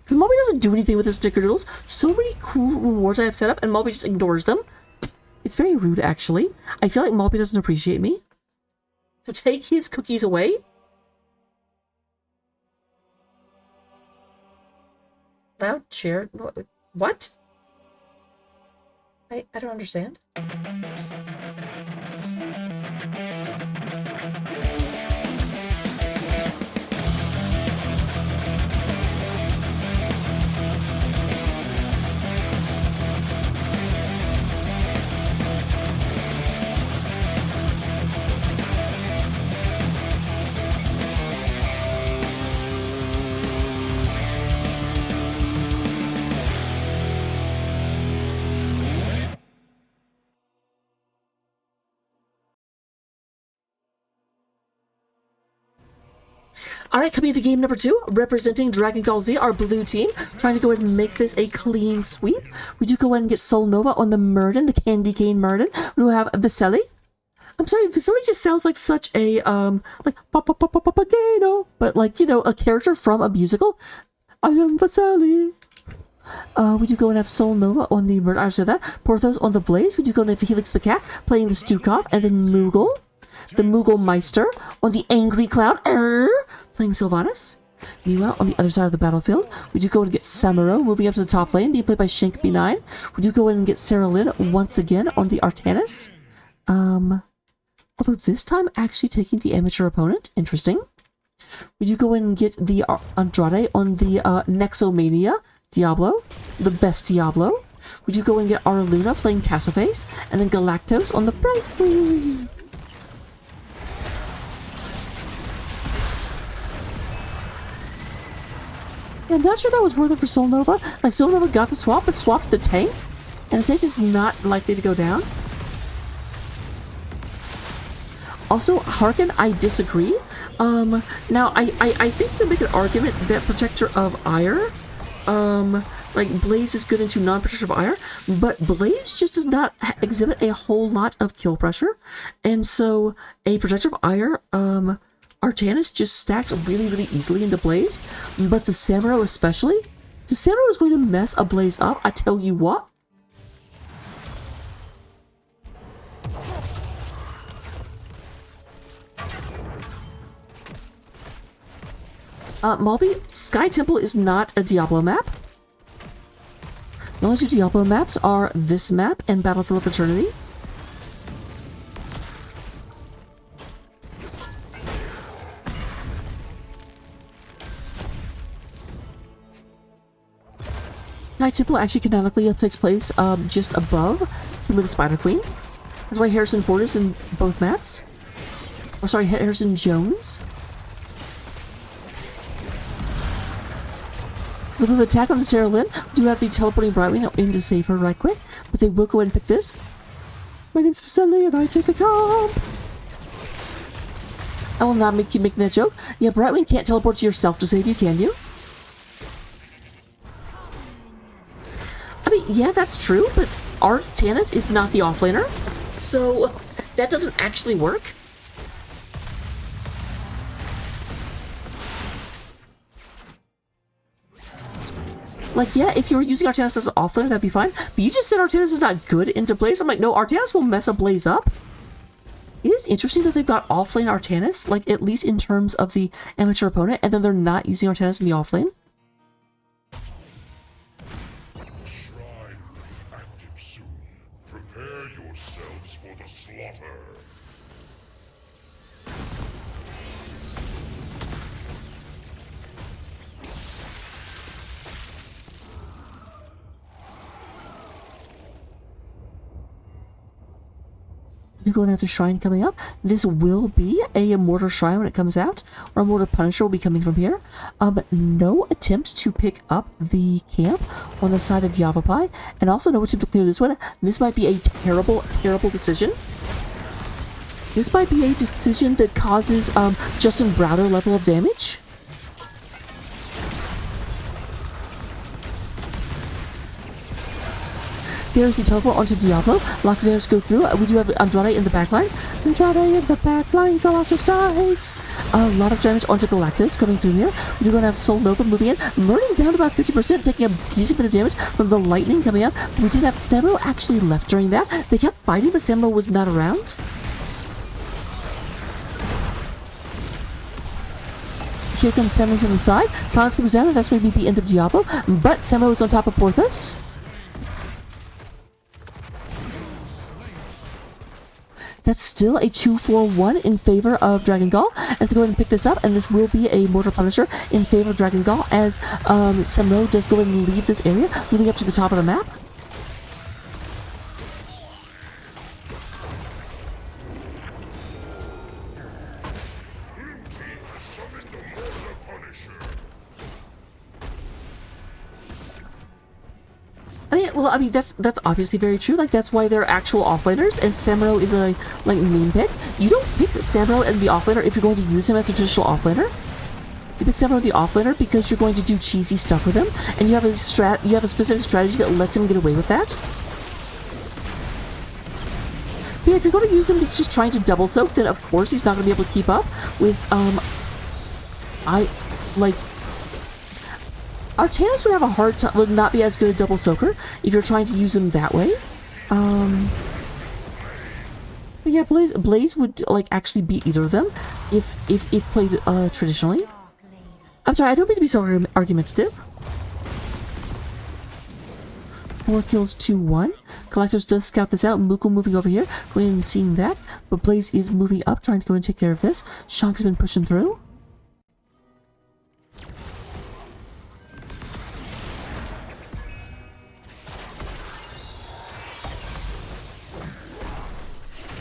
Because Malby doesn't do anything with his snickerdoodles. So many cool rewards I have set up, and Malby just ignores them. It's very rude, actually. I feel like Malby doesn't appreciate me. So take his cookies away. Loud chair. What? I don't understand. Alright, coming into game number 2, representing Dragon Gall Z, our blue team, trying to go ahead and make this a clean sweep. We do go ahead and get Sol Nova on the Murden, the Candy Cane Murden. We do have Viselli. I'm sorry, Viselli just sounds like such a, like, Papageno, but like, you know, a character from a musical. I am Viselli. We do go and have Sol Nova on the Murden, I said that. Porthos on the Blaze. We do go and have Helix the Cat, playing the Stukov, and then Moogle. The Moogle Meister on the Angry Cloud, playing Sylvanas. Meanwhile, on the other side of the battlefield, we do go and get Samuro moving up to the top lane, being played by Shank B9. We do go in and get Sarah Lynn once again on the Artanis. Although this time actually taking the amateur opponent. Interesting. We do go in and get the Andrade on the Nexomania Diablo, the best Diablo. We do go and get Araluna playing Tassaface, and then Galactos on the Bright Queen. Yeah, I'm not sure that was worth it for Sol Nova. Like, Sol Nova got the swap, but swapped the tank, and the tank is not likely to go down. Also, Harkin, I disagree. Now, I think you can make an argument that Protector of Ire, like, Blaze is good into non-protective ire, but Blaze just does not exhibit a whole lot of kill pressure, and so a Protector of Ire, Artanis just stacks really, really easily into Blaze, but the Samuro especially, the Samuro is going to mess a Blaze up, I tell you what. Malby, Sky Temple is not a Diablo map. The only two Diablo maps are this map and Battlefield of Eternity. Sky Temple actually canonically takes place just above with the Spider Queen. That's why Harrison Ford is in both maps. Or sorry, Harrison Jones. With an attack on the Sarah Lynn, we do have the teleporting Brightwing in to save her right quick, but they will go ahead and pick this. My name's Viselli and I take a comp. I will not keep making that joke. Yeah, Brightwing can't teleport to yourself to save you, can you? I mean, yeah, that's true, but Artanis is not the offlaner, so that doesn't actually work. Like, yeah, if you were using Artanis as an offlaner, that'd be fine. But you just said Artanis is not good into Blaze. I'm like, no, Artanis will mess a Blaze up. It is interesting that they've got offlane Artanis, like, at least in terms of the amateur opponent, and then they're not using Artanis in the offlane. Shrine will be active soon. Prepare yourselves for the slaughter. You're going to have the shrine coming up. This will be a mortar shrine when it comes out, or a mortar punisher will be coming from here. No attempt to pick up the camp on the side of Yavapai, and also no attempt to clear this one. This might be a terrible, terrible decision. This might be a decision that causes Justin Browder level of damage. There's the teleport onto Diablo. Lots of damage to go through. We do have Andrade in the backline. Andrade in the backline. Galactus dies. A lot of damage onto Galactus coming through here. We're going to have Sol Nova moving in. Murning down about 50%, taking a decent bit of damage from the lightning coming out. We did have Samuro actually left during that. They kept fighting, but Samuro was not around. here comes Samro from the side. Silence comes down, and that's going to be the end of Diablo. But Samro is on top of Porthos. That's still a 2-4-1 in favor of Dragon Gall. As they go ahead and pick this up, and this will be a Mortar Punisher in favor of Dragon Gall, as Samro does go ahead and leave this area, moving up to the top of the map. Blue team has summoned the Mortar Punisher. I mean, that's obviously very true. Like, that's why they're actual offlaners, and Samro is a, like, main pick. You don't pick Samro and the offlaner if you're going to use him as a traditional offlaner. You pick Samro the offlaner because you're going to do cheesy stuff with him, and you have a specific strategy that lets him get away with that. But yeah, if you're going to use him, he's just trying to double soak, then of course he's not going to be able to keep up with, Artanis would have a hard time, would not be as good a double soaker if you're trying to use him that way. But yeah, Blaze would, like, actually beat either of them if played traditionally. I'm sorry, I don't mean to be so argumentative. 4 kills, 2-1. Galactos does scout this out. Muko moving over here, going in and seeing that. But Blaze is moving up, trying to go and take care of this. Shank's been pushing through.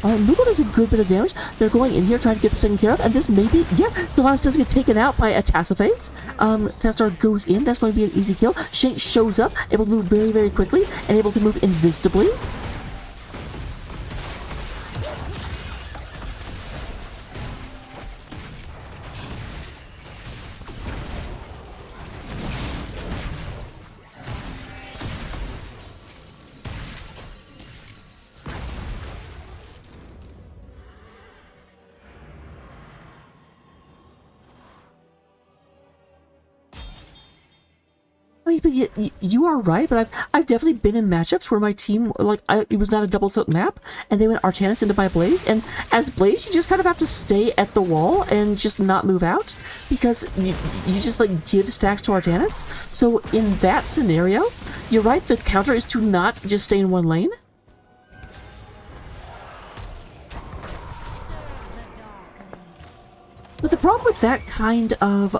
Muko does a good bit of damage. They're going in here trying to get this taken care of, and this maybe, yeah, Sylvanas does get taken out by a Tassaface. Tassadar goes in, that's going to be an easy kill. Shank shows up, able to move very, very quickly, and able to move invisibly. I mean, but you are right, but I've definitely been in matchups where my team, like, it was not a double soak map, and they went Artanis into my Blaze, and as Blaze, you just kind of have to stay at the wall and just not move out, because you just, like, give stacks to Artanis. So in that scenario, you're right, the counter is to not just stay in one lane. But the problem with that kind of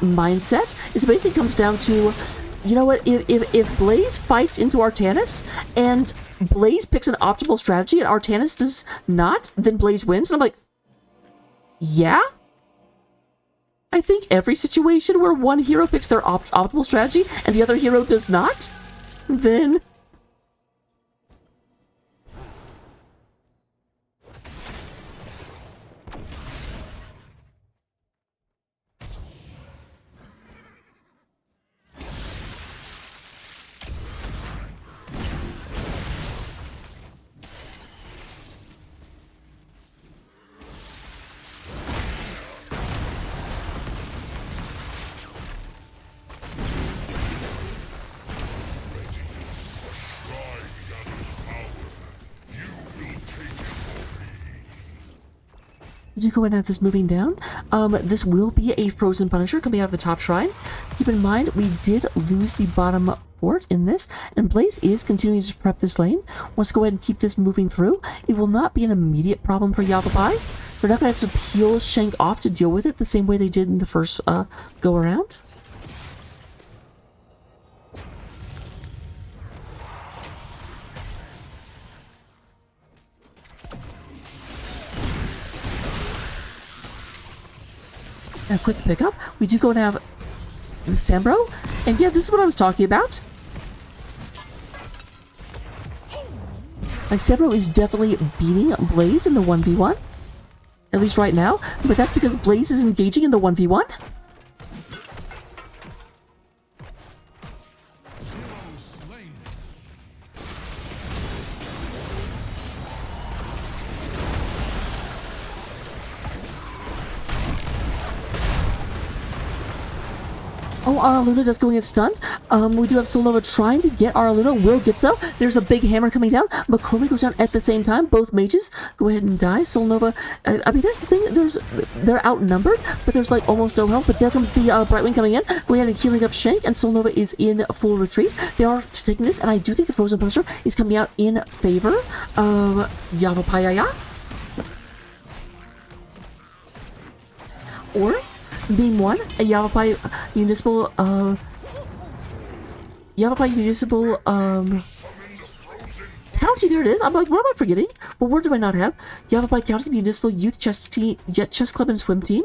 mindset is it basically comes down to, you know what, if Blaze fights into Artanis and Blaze picks an optimal strategy and Artanis does not, then Blaze wins. And I'm like, yeah? I think every situation where one hero picks their optimal strategy and the other hero does not, then... You go ahead and have this moving down. This will be a Frozen Punisher coming out of the top shrine. Keep in mind, we did lose the bottom fort in this, and Blaze is continuing to prep this lane. Wants to go ahead and keep this moving through. It will not be an immediate problem for Yavapai. We're not going to have to peel Shank off to deal with it the same way they did in the first go around. A quick pickup. We do go and have the Samro, and yeah, this is what I was talking about. Like, Samro is definitely beating Blaze in the 1v1, at least right now, but that's because Blaze is engaging in the 1v1. Oh, our Luna does go and get stunned. We do have Solnova trying to get our Luna. Will get so. There's a big hammer coming down. McCormick goes down at the same time. Both mages go ahead and die. Solnova, I mean, that's the thing. They're outnumbered, but there's like almost no help. But there comes the Brightwing coming in, going ahead and healing up Shank, and Solnova is in full retreat. They are taking this, and I do think the Frozen Punisher is coming out in favor of Yavapai. Or being one, a Yavapai municipal county. There it is. I'm like, what am I forgetting? What word do I not have? Yavapai County Municipal Youth Chess Club and Swim Team.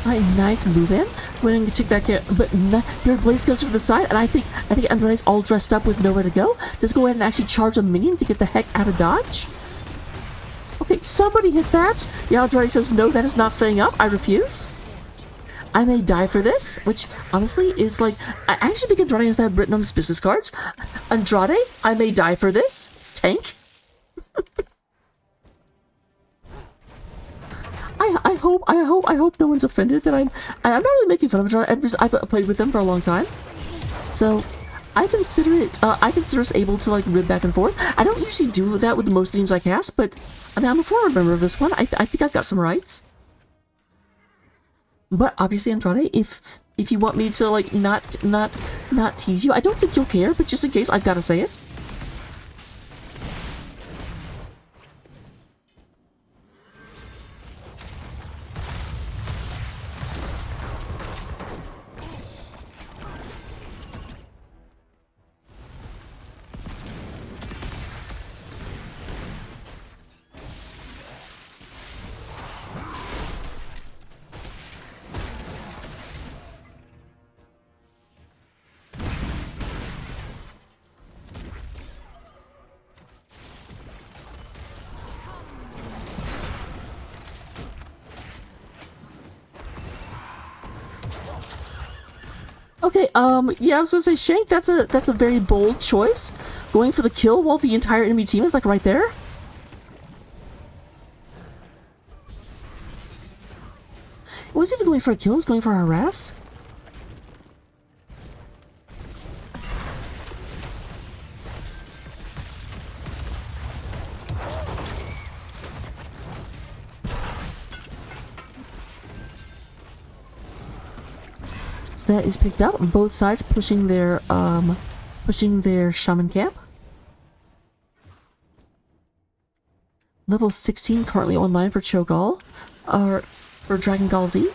Alright, nice move in. We're going to take that care, but your Blaze goes to the side, and I think Andrade's all dressed up with nowhere to go. Just go ahead and actually charge a minion to get the heck out of dodge. Okay, somebody hit that. Yeah, Andrade says, no, that is not staying up. I refuse. I may die for this, which honestly is like, I actually think Andrade has that written on his business cards. Andrade, I may die for this. Tank. I hope no one's offended that I'm not really making fun of it. I've played with them for a long time, so I consider us able to like rib back and forth. I don't usually do that with most teams I cast, but I mean, I'm a former member of this one. I think I've got some rights. But obviously, Andrade, if you want me to like not tease you, I don't think you'll care. But just in case, I've got to say it. Okay, yeah, I was gonna say, Shank, that's a very bold choice. Going for the kill while the entire enemy team is, like, right there. It wasn't even going for a kill, it was going for a harass. So that is picked up. Both sides pushing their shaman camp. Level 16 currently online for Gall, or for Dragon Gall Z.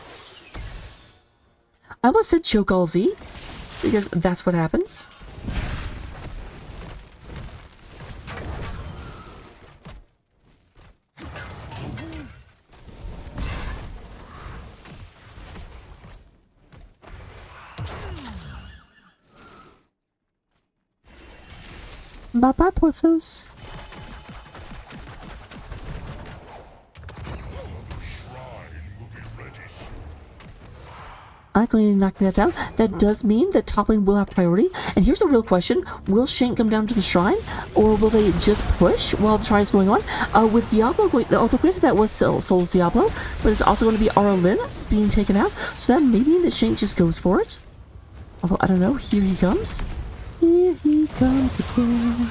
I almost said Gall Z because that's what happens. Bye-bye, Porthos. I'm going to knock that down. That does mean that top lane will have priority. And here's the real question. Will Shank come down to the shrine? Or will they just push while the shrine is going on? With Diablo going... Although granted that was Soul's Diablo. But it's also going to be Aralyn being taken out. So that may mean that Shank just goes for it. Although, I don't know. Here he comes. Here he comes again.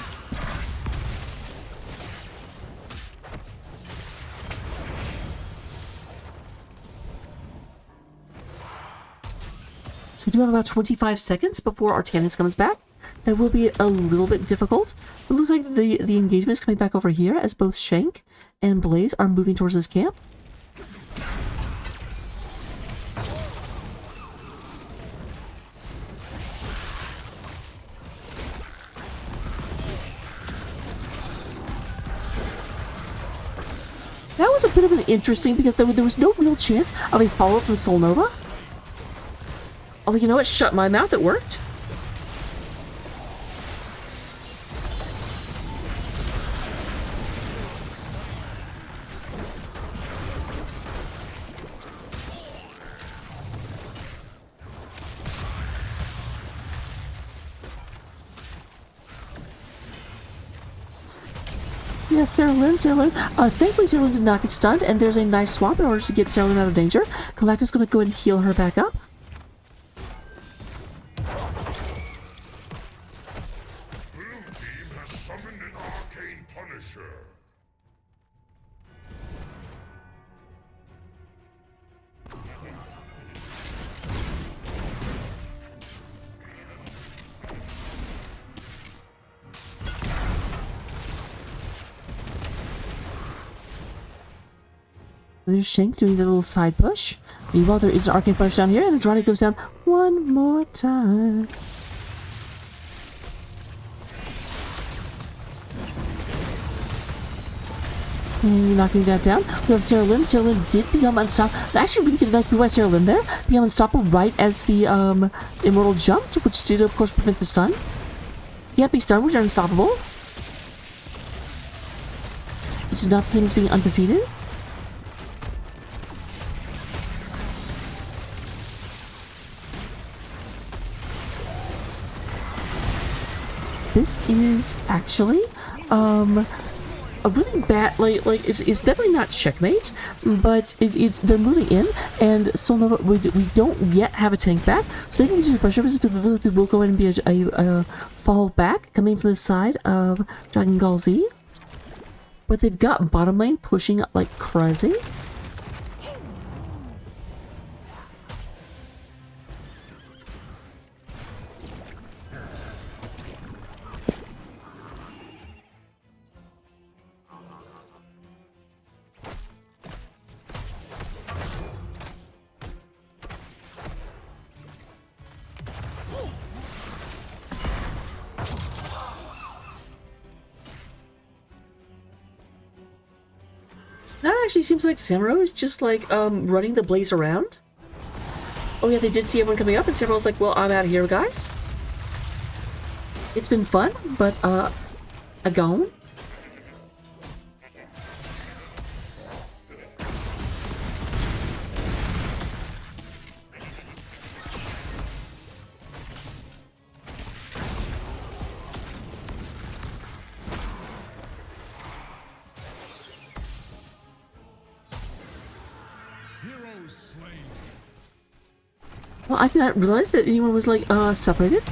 We do have about 25 seconds before Artanis comes back. That will be a little bit difficult. It looks like the engagement is coming back over here as both Shank and Blaze are moving towards this camp. That was a bit of an interesting because there was no real chance of a follow-up from Solnova. Although, you know what? Shut my mouth. It worked. Yes, Sarah Lynn. Thankfully, Sarah Lynn did not get stunned, and there's a nice swap in order to get Sarah Lynn out of danger. Galactus going to go ahead and heal her back up. Blue team has summoned an arcane punisher. There's Shank doing the little side push. Meanwhile, there is an arcane punch down here, and Andrade goes down one more time. And knocking that down. We have Sarah Lynn. Sarah Lynn did become unstoppable. Actually, really get a nice move by Sarah Lynn there. Become unstoppable right as the Immortal jumped, which did, of course, prevent the stun. Can't be stunned, which are unstoppable. This is not the same as being undefeated. This is actually a really bad it's definitely not checkmate, but it's they're moving in, and Solnova we don't yet have a tank back, so they can use the pressure. There will go ahead and be a fall back coming from the side of Dragon Gall Z, but they've got bottom lane pushing like crazy. Now it actually seems like Samuro is just like running the blaze around. Oh yeah, they did see everyone coming up, and Samuro's like, well, I'm out of here, guys. It's been fun, but a gone. Well, I did not realize that anyone was like separated.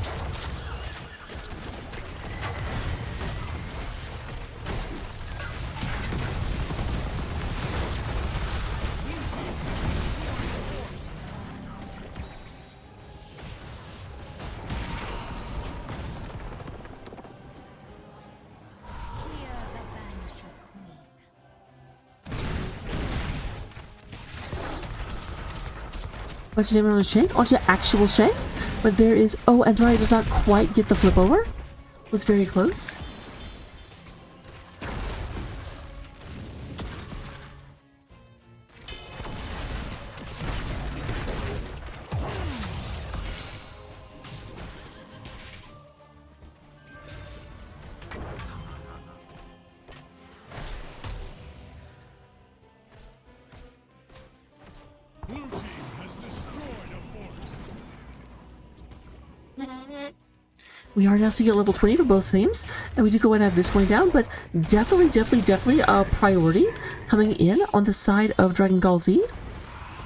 Bunch of damage on the Shank, onto actual Shank, but there is, oh, Andrade does not quite get the flip over. Was very close. We are now seeing at level 20 for both teams, and we do go ahead and have this going down, but definitely a priority coming in on the side of Dragon Gall Z.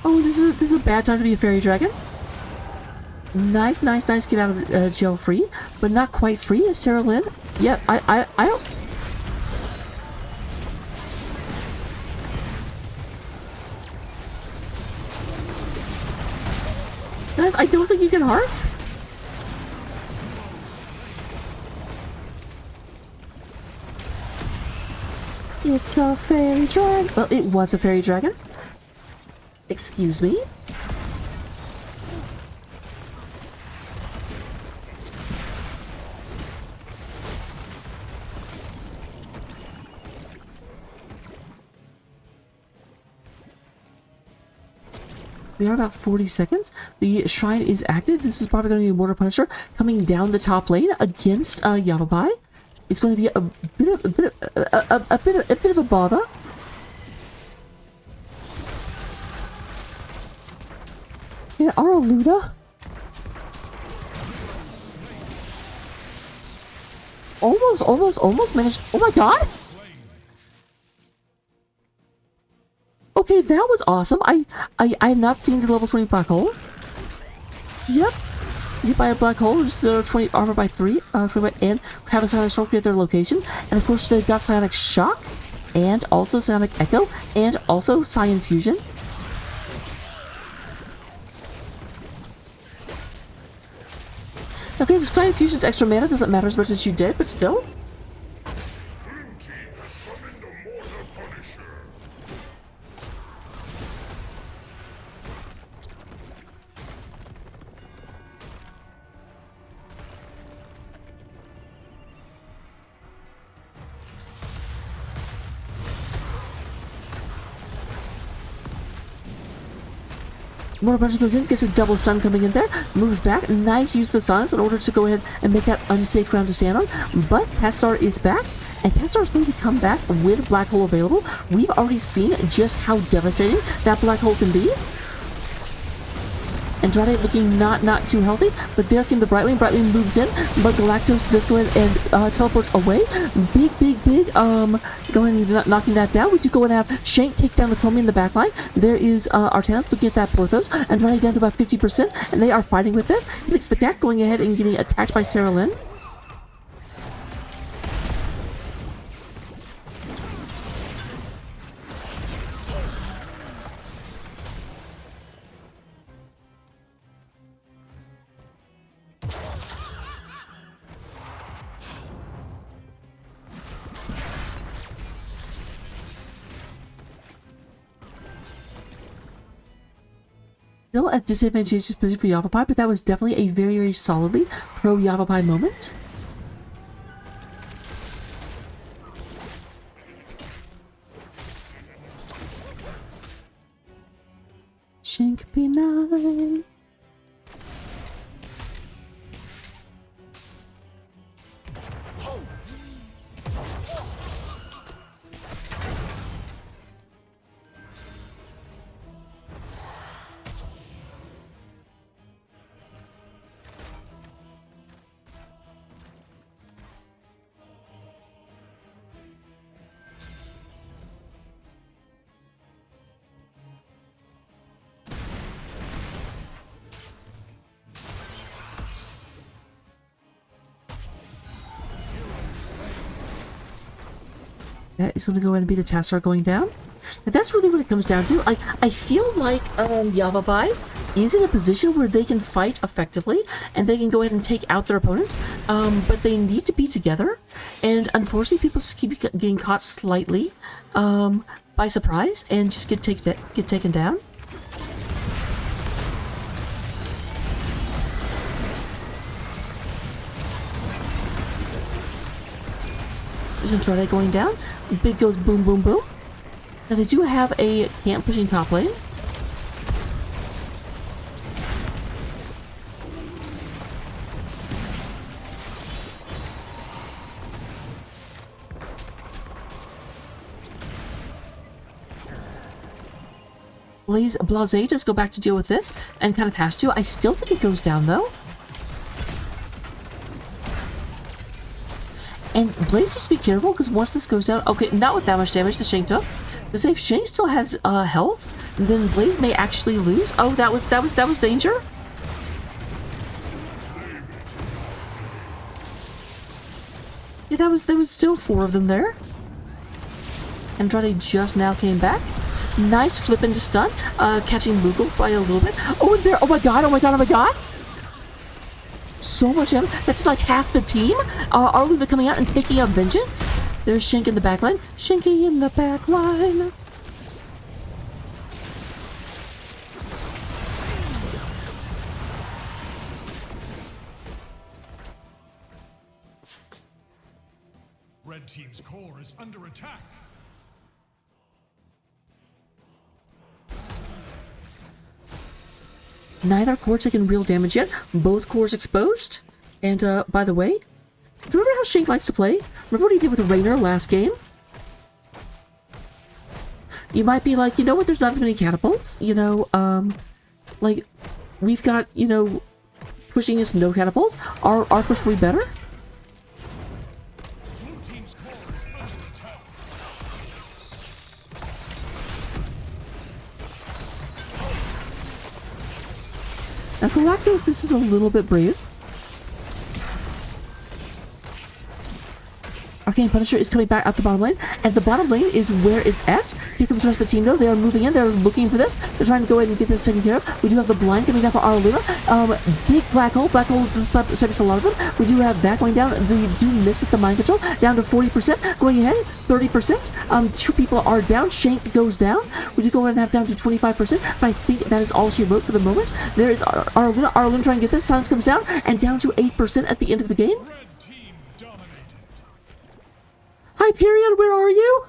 Oh, this is a bad time to be a fairy dragon. Nice, get out of jail free, but not quite free. Sarah Lynn, yeah, I don't. Guys, I don't think you can Hearth. It's a fairy dragon. Well, it was a fairy dragon. Excuse me. We are about 40 seconds. The shrine is active. This is probably going to be a Mortar Punisher coming down the top lane against Yavapai. It's going to be a bit of a bother. Yeah, Araluda. Almost managed. Oh my god! Okay, that was awesome. I have not seen the level 20 black hole. Yep. You buy a black hole, just the 20 armor by 3, and have a Psionic Storm create their location. And of course, they've got Psionic Shock, and also Psionic Echo, and also Psi Fusion. Okay, if Psi Fusion's extra mana doesn't matter as much as you did, but still. Blue team has summoned a mortar punisher. Mortar Puncher goes in, gets a double stun coming in there, moves back. Nice use of the silence in order to go ahead and make that unsafe ground to stand on. But Tastar is back, and Tastar is going to come back with Black Hole available. We've already seen just how devastating that Black Hole can be. Andrade looking not too healthy, but there came the Brightwing. Brightwing moves in, but Galactus does go ahead and teleports away. Big, going and knocking that down. We do go and have Shank takes down the Chromium in the back line. There is Artanis looking at that Porthos, Andrade down to about 50%, and they are fighting with it. He picks the cat, going ahead and getting attacked by Sarah Lynn. Still at disadvantageous position for Yavapai, but that was definitely a very solidly pro Yavapai moment. Shank P9. That is going to go ahead and be the Tastar going down. And that's really what it comes down to. I feel like Yavapai is in a position where they can fight effectively and they can go ahead and take out their opponents, but they need to be together. And unfortunately, people just keep getting caught slightly by surprise and just get taken down. There's Andrade going down. Big goes boom, boom, boom. Now they do have a camp pushing top lane. Blase does go back to deal with this and kind of has to. I still think it goes down though. And Blaze needs to be careful because once this goes down, okay, not with that much damage the Shank took. Because if Shank still has health, then Blaze may actually lose. Oh, that was danger. Yeah, there was still 4 of them there. Andrade just now came back. Nice flip into stun, catching Moogle by a little bit. Oh, and there! Oh my god! Oh my god! Oh my god! So much damage. That's like half the team. Arluna coming out and taking out Vengeance. There's Shank in the back line. Shanky in the back line. Red team's core is under attack. Neither core taking real damage yet. Both cores exposed. And, by the way, remember how Shank likes to play? Remember what he did with Raynor last game? You might be like, you know what, there's not as many catapults. You know, like, we've got, you know, pushing us no catapults. Our push will be better. Now, Galactos, this is a little bit brave. Arcane Punisher is coming back out the bottom lane, and the bottom lane is where it's at. Here comes the rest of the team, though. They are moving in. They're looking for this. They're trying to go ahead and get this taken care of. We do have the blind coming down for our Luna. Big Black Hole. Black Hole stops a lot of them. We do have that going down. They do miss with the mind control. Down to 40%. Going ahead, 30%. Two people are down. Shank goes down. We do go ahead and have down to 25%, but I think that is all she wrote for the moment. There is our Luna. Our Luna trying to get this. Silence comes down, and down to 8% at the end of the game. Hyperion, where are you?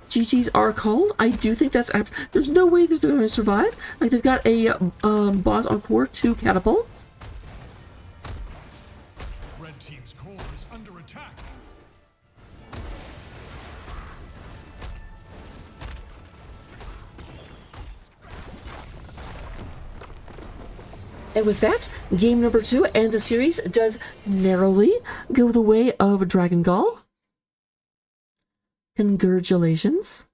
GG's are called. I do think that's... There's no way that they're going to survive. Like, they've got a boss on core, 2 catapults. Red team's core is under attack. And with that, game number 2 and the series does narrowly go the way of Dragon Gall. Congratulations.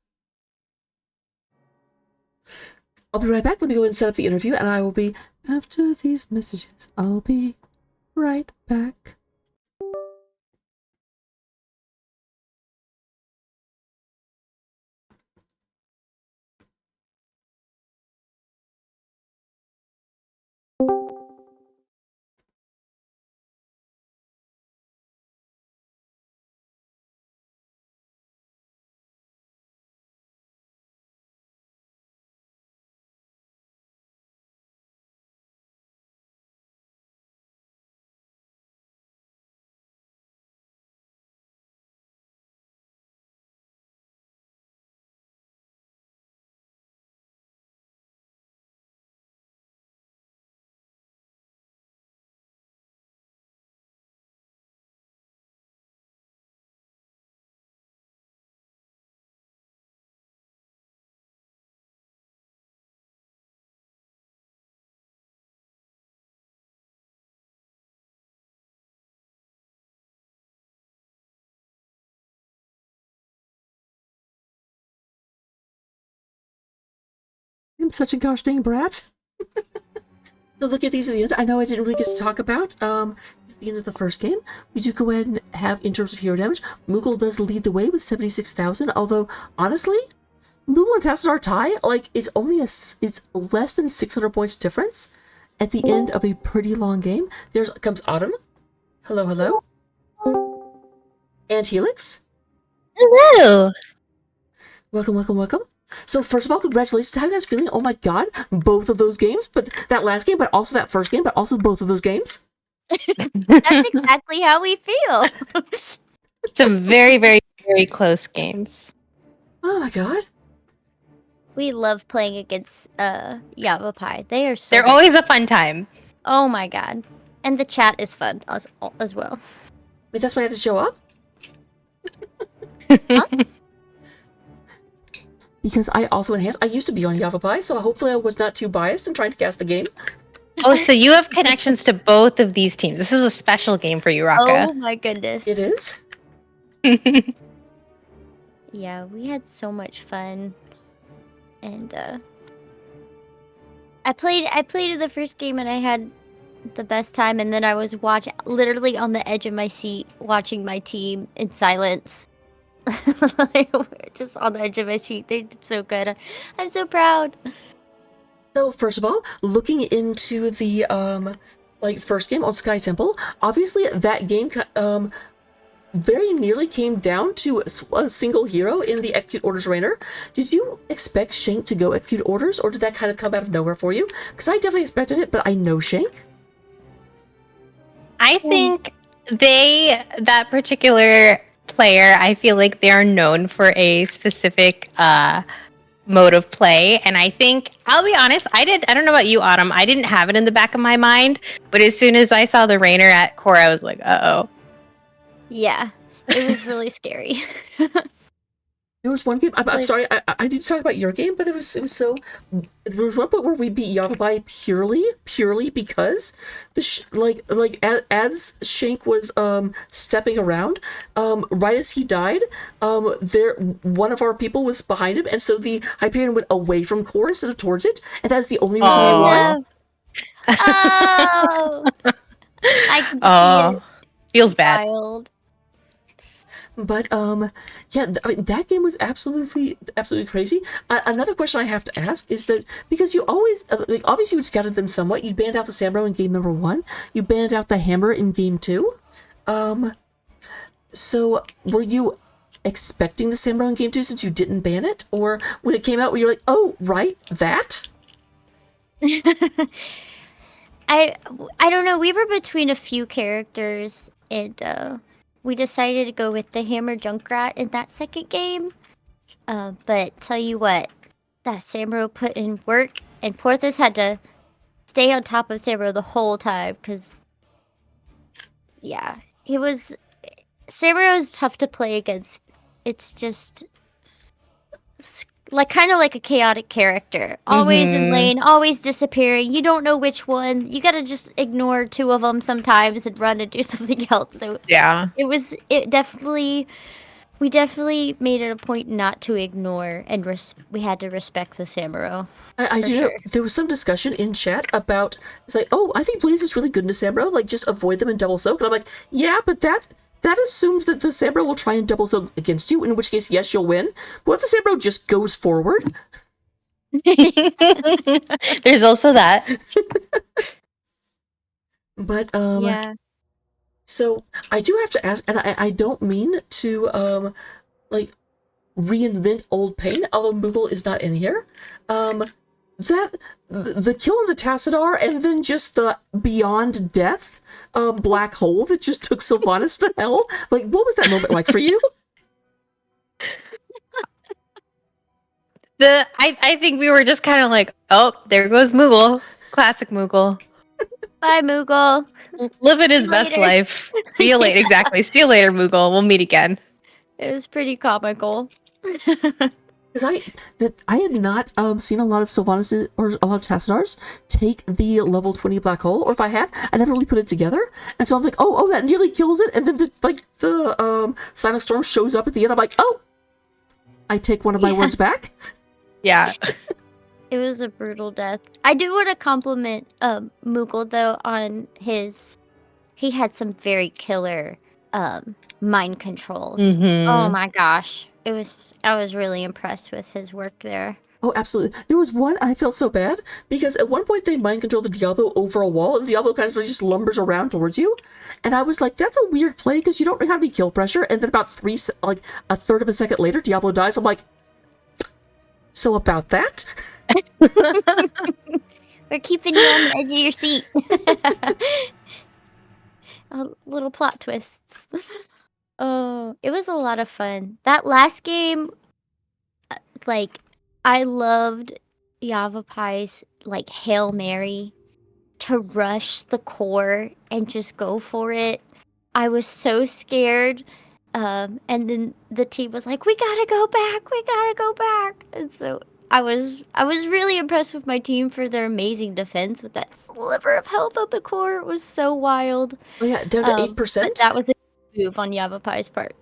I'll be right back. Let me go ahead and set up the interview, and I will be, after these messages, I'll be right back. I'm such a gosh dang brat. So look at these at the end. I know I didn't really get to talk about at the end of the first game. We do go ahead and have, in terms of hero damage, Moogle does lead the way with 76,000, although honestly, Moogle and Tassadar tie, like, it's less than 600 points difference at the end of a pretty long game. There comes Autumn. Hello, hello. And Helix. Hello. Welcome, welcome, welcome. So first of all, congratulations. How are you guys feeling? Oh my god, both of those games, but that last game, but also that first game, but also both of those games. That's exactly how we feel. Some very, very, very close games. Oh my god. We love playing against Yavapai. They're They're always a fun time. Oh my god. And the chat is fun as well. Wait, that's why I had to show up? Huh? Because I also enhanced. I used to be on Yavapai, so hopefully I was not too biased in trying to cast the game. Oh, so you have connections to both of these teams. This is a special game for you, Raka. Oh my goodness. It is? Yeah, we had so much fun. And I played in the first game and I had the best time, and then I was literally on the edge of my seat watching my team in silence. Just on the edge of my seat. They did so good. I'm so proud. So first of all, looking into the first game on Sky Temple, obviously that game very nearly came down to a single hero in the Execute Orders Rainer. Did you expect Shank to go Execute Orders, or did that kind of come out of nowhere for you? Because I definitely expected it, but I know Shank. I think that particular player, I feel like they are known for a specific mode of play, and I think, I'll be honest, I don't know about you, Autumn, I didn't have it in the back of my mind, but as soon as I saw the Rainer at core, I was like, uh-oh. Yeah, it was really scary. There was one game. I'm Like- sorry. I need to talk about your game, but it was so. There was one point where we beat Yavapai purely because as Shank was stepping around, right as he died, one of our people was behind him, and so the Hyperion went away from core instead of towards it, and that's the only reason we won. Oh, I can see Oh, feels bad. Wild. But yeah, I mean, that game was absolutely crazy. Another question I have to ask is that because you always obviously you scouted them somewhat, you banned out the Samuro in game number 1, you banned out the Hammer in game 2. So were you expecting the Samuro in game 2 since you didn't ban it, or when it came out, were you like, oh right, that? I don't know. We were between a few characters, and we decided to go with the Hammer Junkrat in that second game. But tell you what, that Samuro put in work, and Porthos had to stay on top of Samuro the whole time because, yeah, Samuro is tough to play against. It's just kind of like a chaotic character, always in lane, always disappearing. You don't know which one. You gotta just ignore 2 of them sometimes and run and do something else. So Yeah. we definitely made it a point not to ignore, and we had to respect the Samuro. I do know there was some discussion in chat about, it's like, oh, I think Blaze is really good in the Samuro, like just avoid them and double soak. And I'm like, yeah, but that assumes that the Samuro will try and double soak against you, in which case, yes, you'll win. But what if the Samuro just goes forward? There's also that. But Yeah. so I do have to ask, and I don't mean to reinvent old pain, although Moogle is not in here. That the kill of the Tassadar, and then just the beyond death black hole that just took Sylvanas to hell. Like, what was that moment like for you? I think we were just kind of like, oh, there goes Moogle. Classic Moogle. Bye, Moogle. Living his See you best later. life. See you later. Exactly. See you later, Moogle. We'll meet again. It was pretty comical. Because I had not seen a lot of Sylvanas or a lot of Tassadars take the level 20 black hole, or if I had, I never really put it together. And so I'm like, oh, that nearly kills it. And then the Sign of Storm shows up at the end. I'm like, oh, I take one of my words back. Yeah. It was a brutal death. I do want to compliment Moogle though on he had some very killer mind controls. Oh my gosh. I was really impressed with his work there. Oh, absolutely. There was one, I felt so bad, because at one point they mind control the Diablo over a wall, and the Diablo kind of just lumbers around towards you. And I was like, that's a weird play, because you don't have any kill pressure, and then about a third of a second later, Diablo dies. I'm like, so about that? We're keeping you on the edge of your seat. Little plot twists. Oh, it was a lot of fun. That last game, I loved Yavapai's, Hail Mary to rush the core and just go for it. I was so scared. And then the team was like, we gotta go back. And so I was really impressed with my team for their amazing defense with that sliver of health on the core. It was so wild. Oh yeah, down to 8%? But that was a move on Yavapai's part.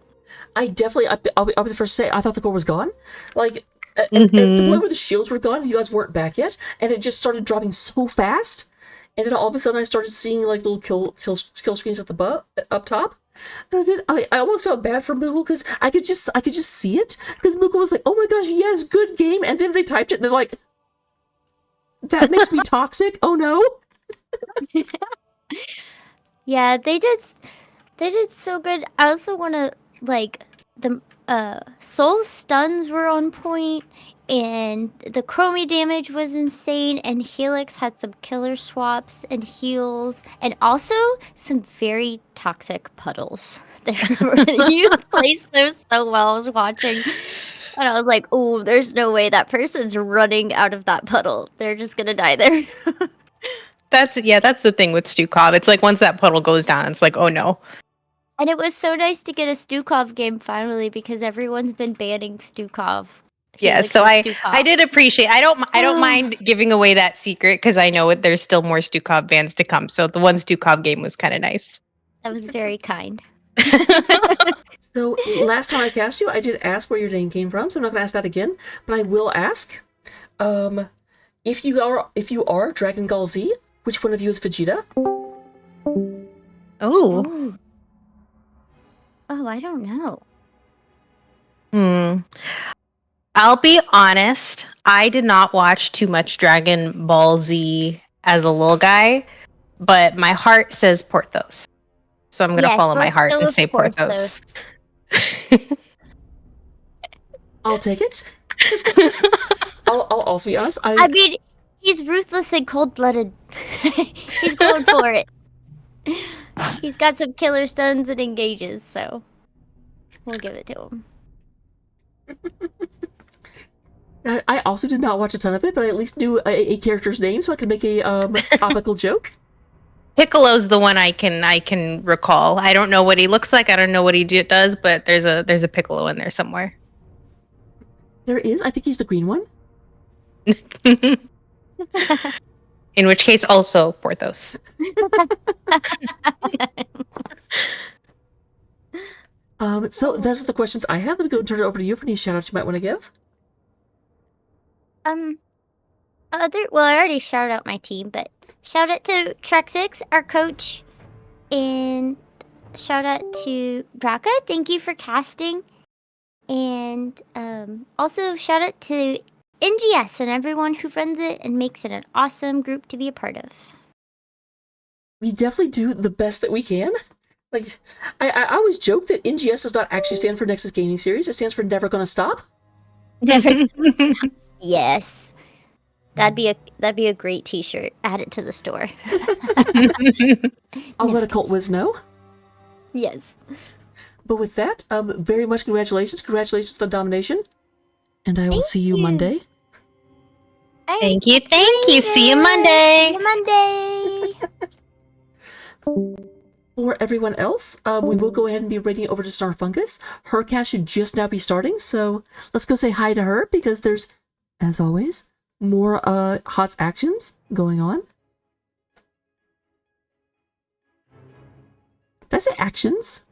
I'll be the first to say, I thought the core was gone. At the point where the shields were gone, you guys weren't back yet, and it just started dropping so fast. And then all of a sudden I started seeing little kill screens at the up top. And I almost felt bad for Moogle because I could just see it, because Moogle was like, oh my gosh, yes, good game, and then they typed it and they're like, that makes me toxic. Oh no. Yeah, they did so good. I also want to the Soul's stuns were on point, and the Chromie damage was insane, and Helix had some killer swaps and heals, and also some very toxic puddles. You placed those so well. I was watching, and I was like, oh, there's no way that person's running out of that puddle. They're just gonna die there. That's the thing with Stukov. It's like once that puddle goes down, it's like, oh no. And it was so nice to get a Stukov game finally because everyone's been banning Stukov. Yeah, so I did appreciate. I don't mind giving away that secret because I know there's still more Stukov bans to come. So the one Stukov game was kind of nice. That was very kind. So last time I cast you, I did ask where your name came from, so I'm not going to ask that again. But I will ask, if you are Dragon Gall Z, which one of you is Vegeta? Oh. Oh, I don't know. I'll be honest. I did not watch too much Dragon Ball Z as a little guy, but my heart says Porthos. So I'm going to follow my let's heart go and with say Porthos. I'll take it. I'll also be honest. I mean, he's ruthless and cold-blooded. He's going for it. He's got some killer stuns and engages, so we'll give it to him. I also did not watch a ton of it, but I at least knew a character's name, so I could make a topical joke. Piccolo's the one I can recall. I don't know what he looks like. I don't know what he does, but there's a Piccolo in there somewhere. There is. I think he's the green one. In which case, also Porthos. So those are the questions I have. Let me go and turn it over to you for any shout outs you might want to give. Well, I already shouted out my team, but shout out to Trek6, our coach, and shout out to Braca. Thank you for casting, and also shout out to NGS and everyone who runs it and makes it an awesome group to be a part of. We definitely do the best that we can. Like, I always joke that NGS does not actually stand for Nexus Gaming Series. It stands for Never Gonna Stop. Never. Yes, that'd be a great T-shirt. Add it to the store. I'll let Occult Wiz know. Yes. But with that, very much congratulations. Congratulations on the domination. And I will Thank see you you. Monday. Thank you. See you Monday. For everyone else, we will go ahead and be raiding over to Starfungus. Her cast should just now be starting, so let's go say hi to her because there's, as always, more HOTS actions going on. Did I say actions?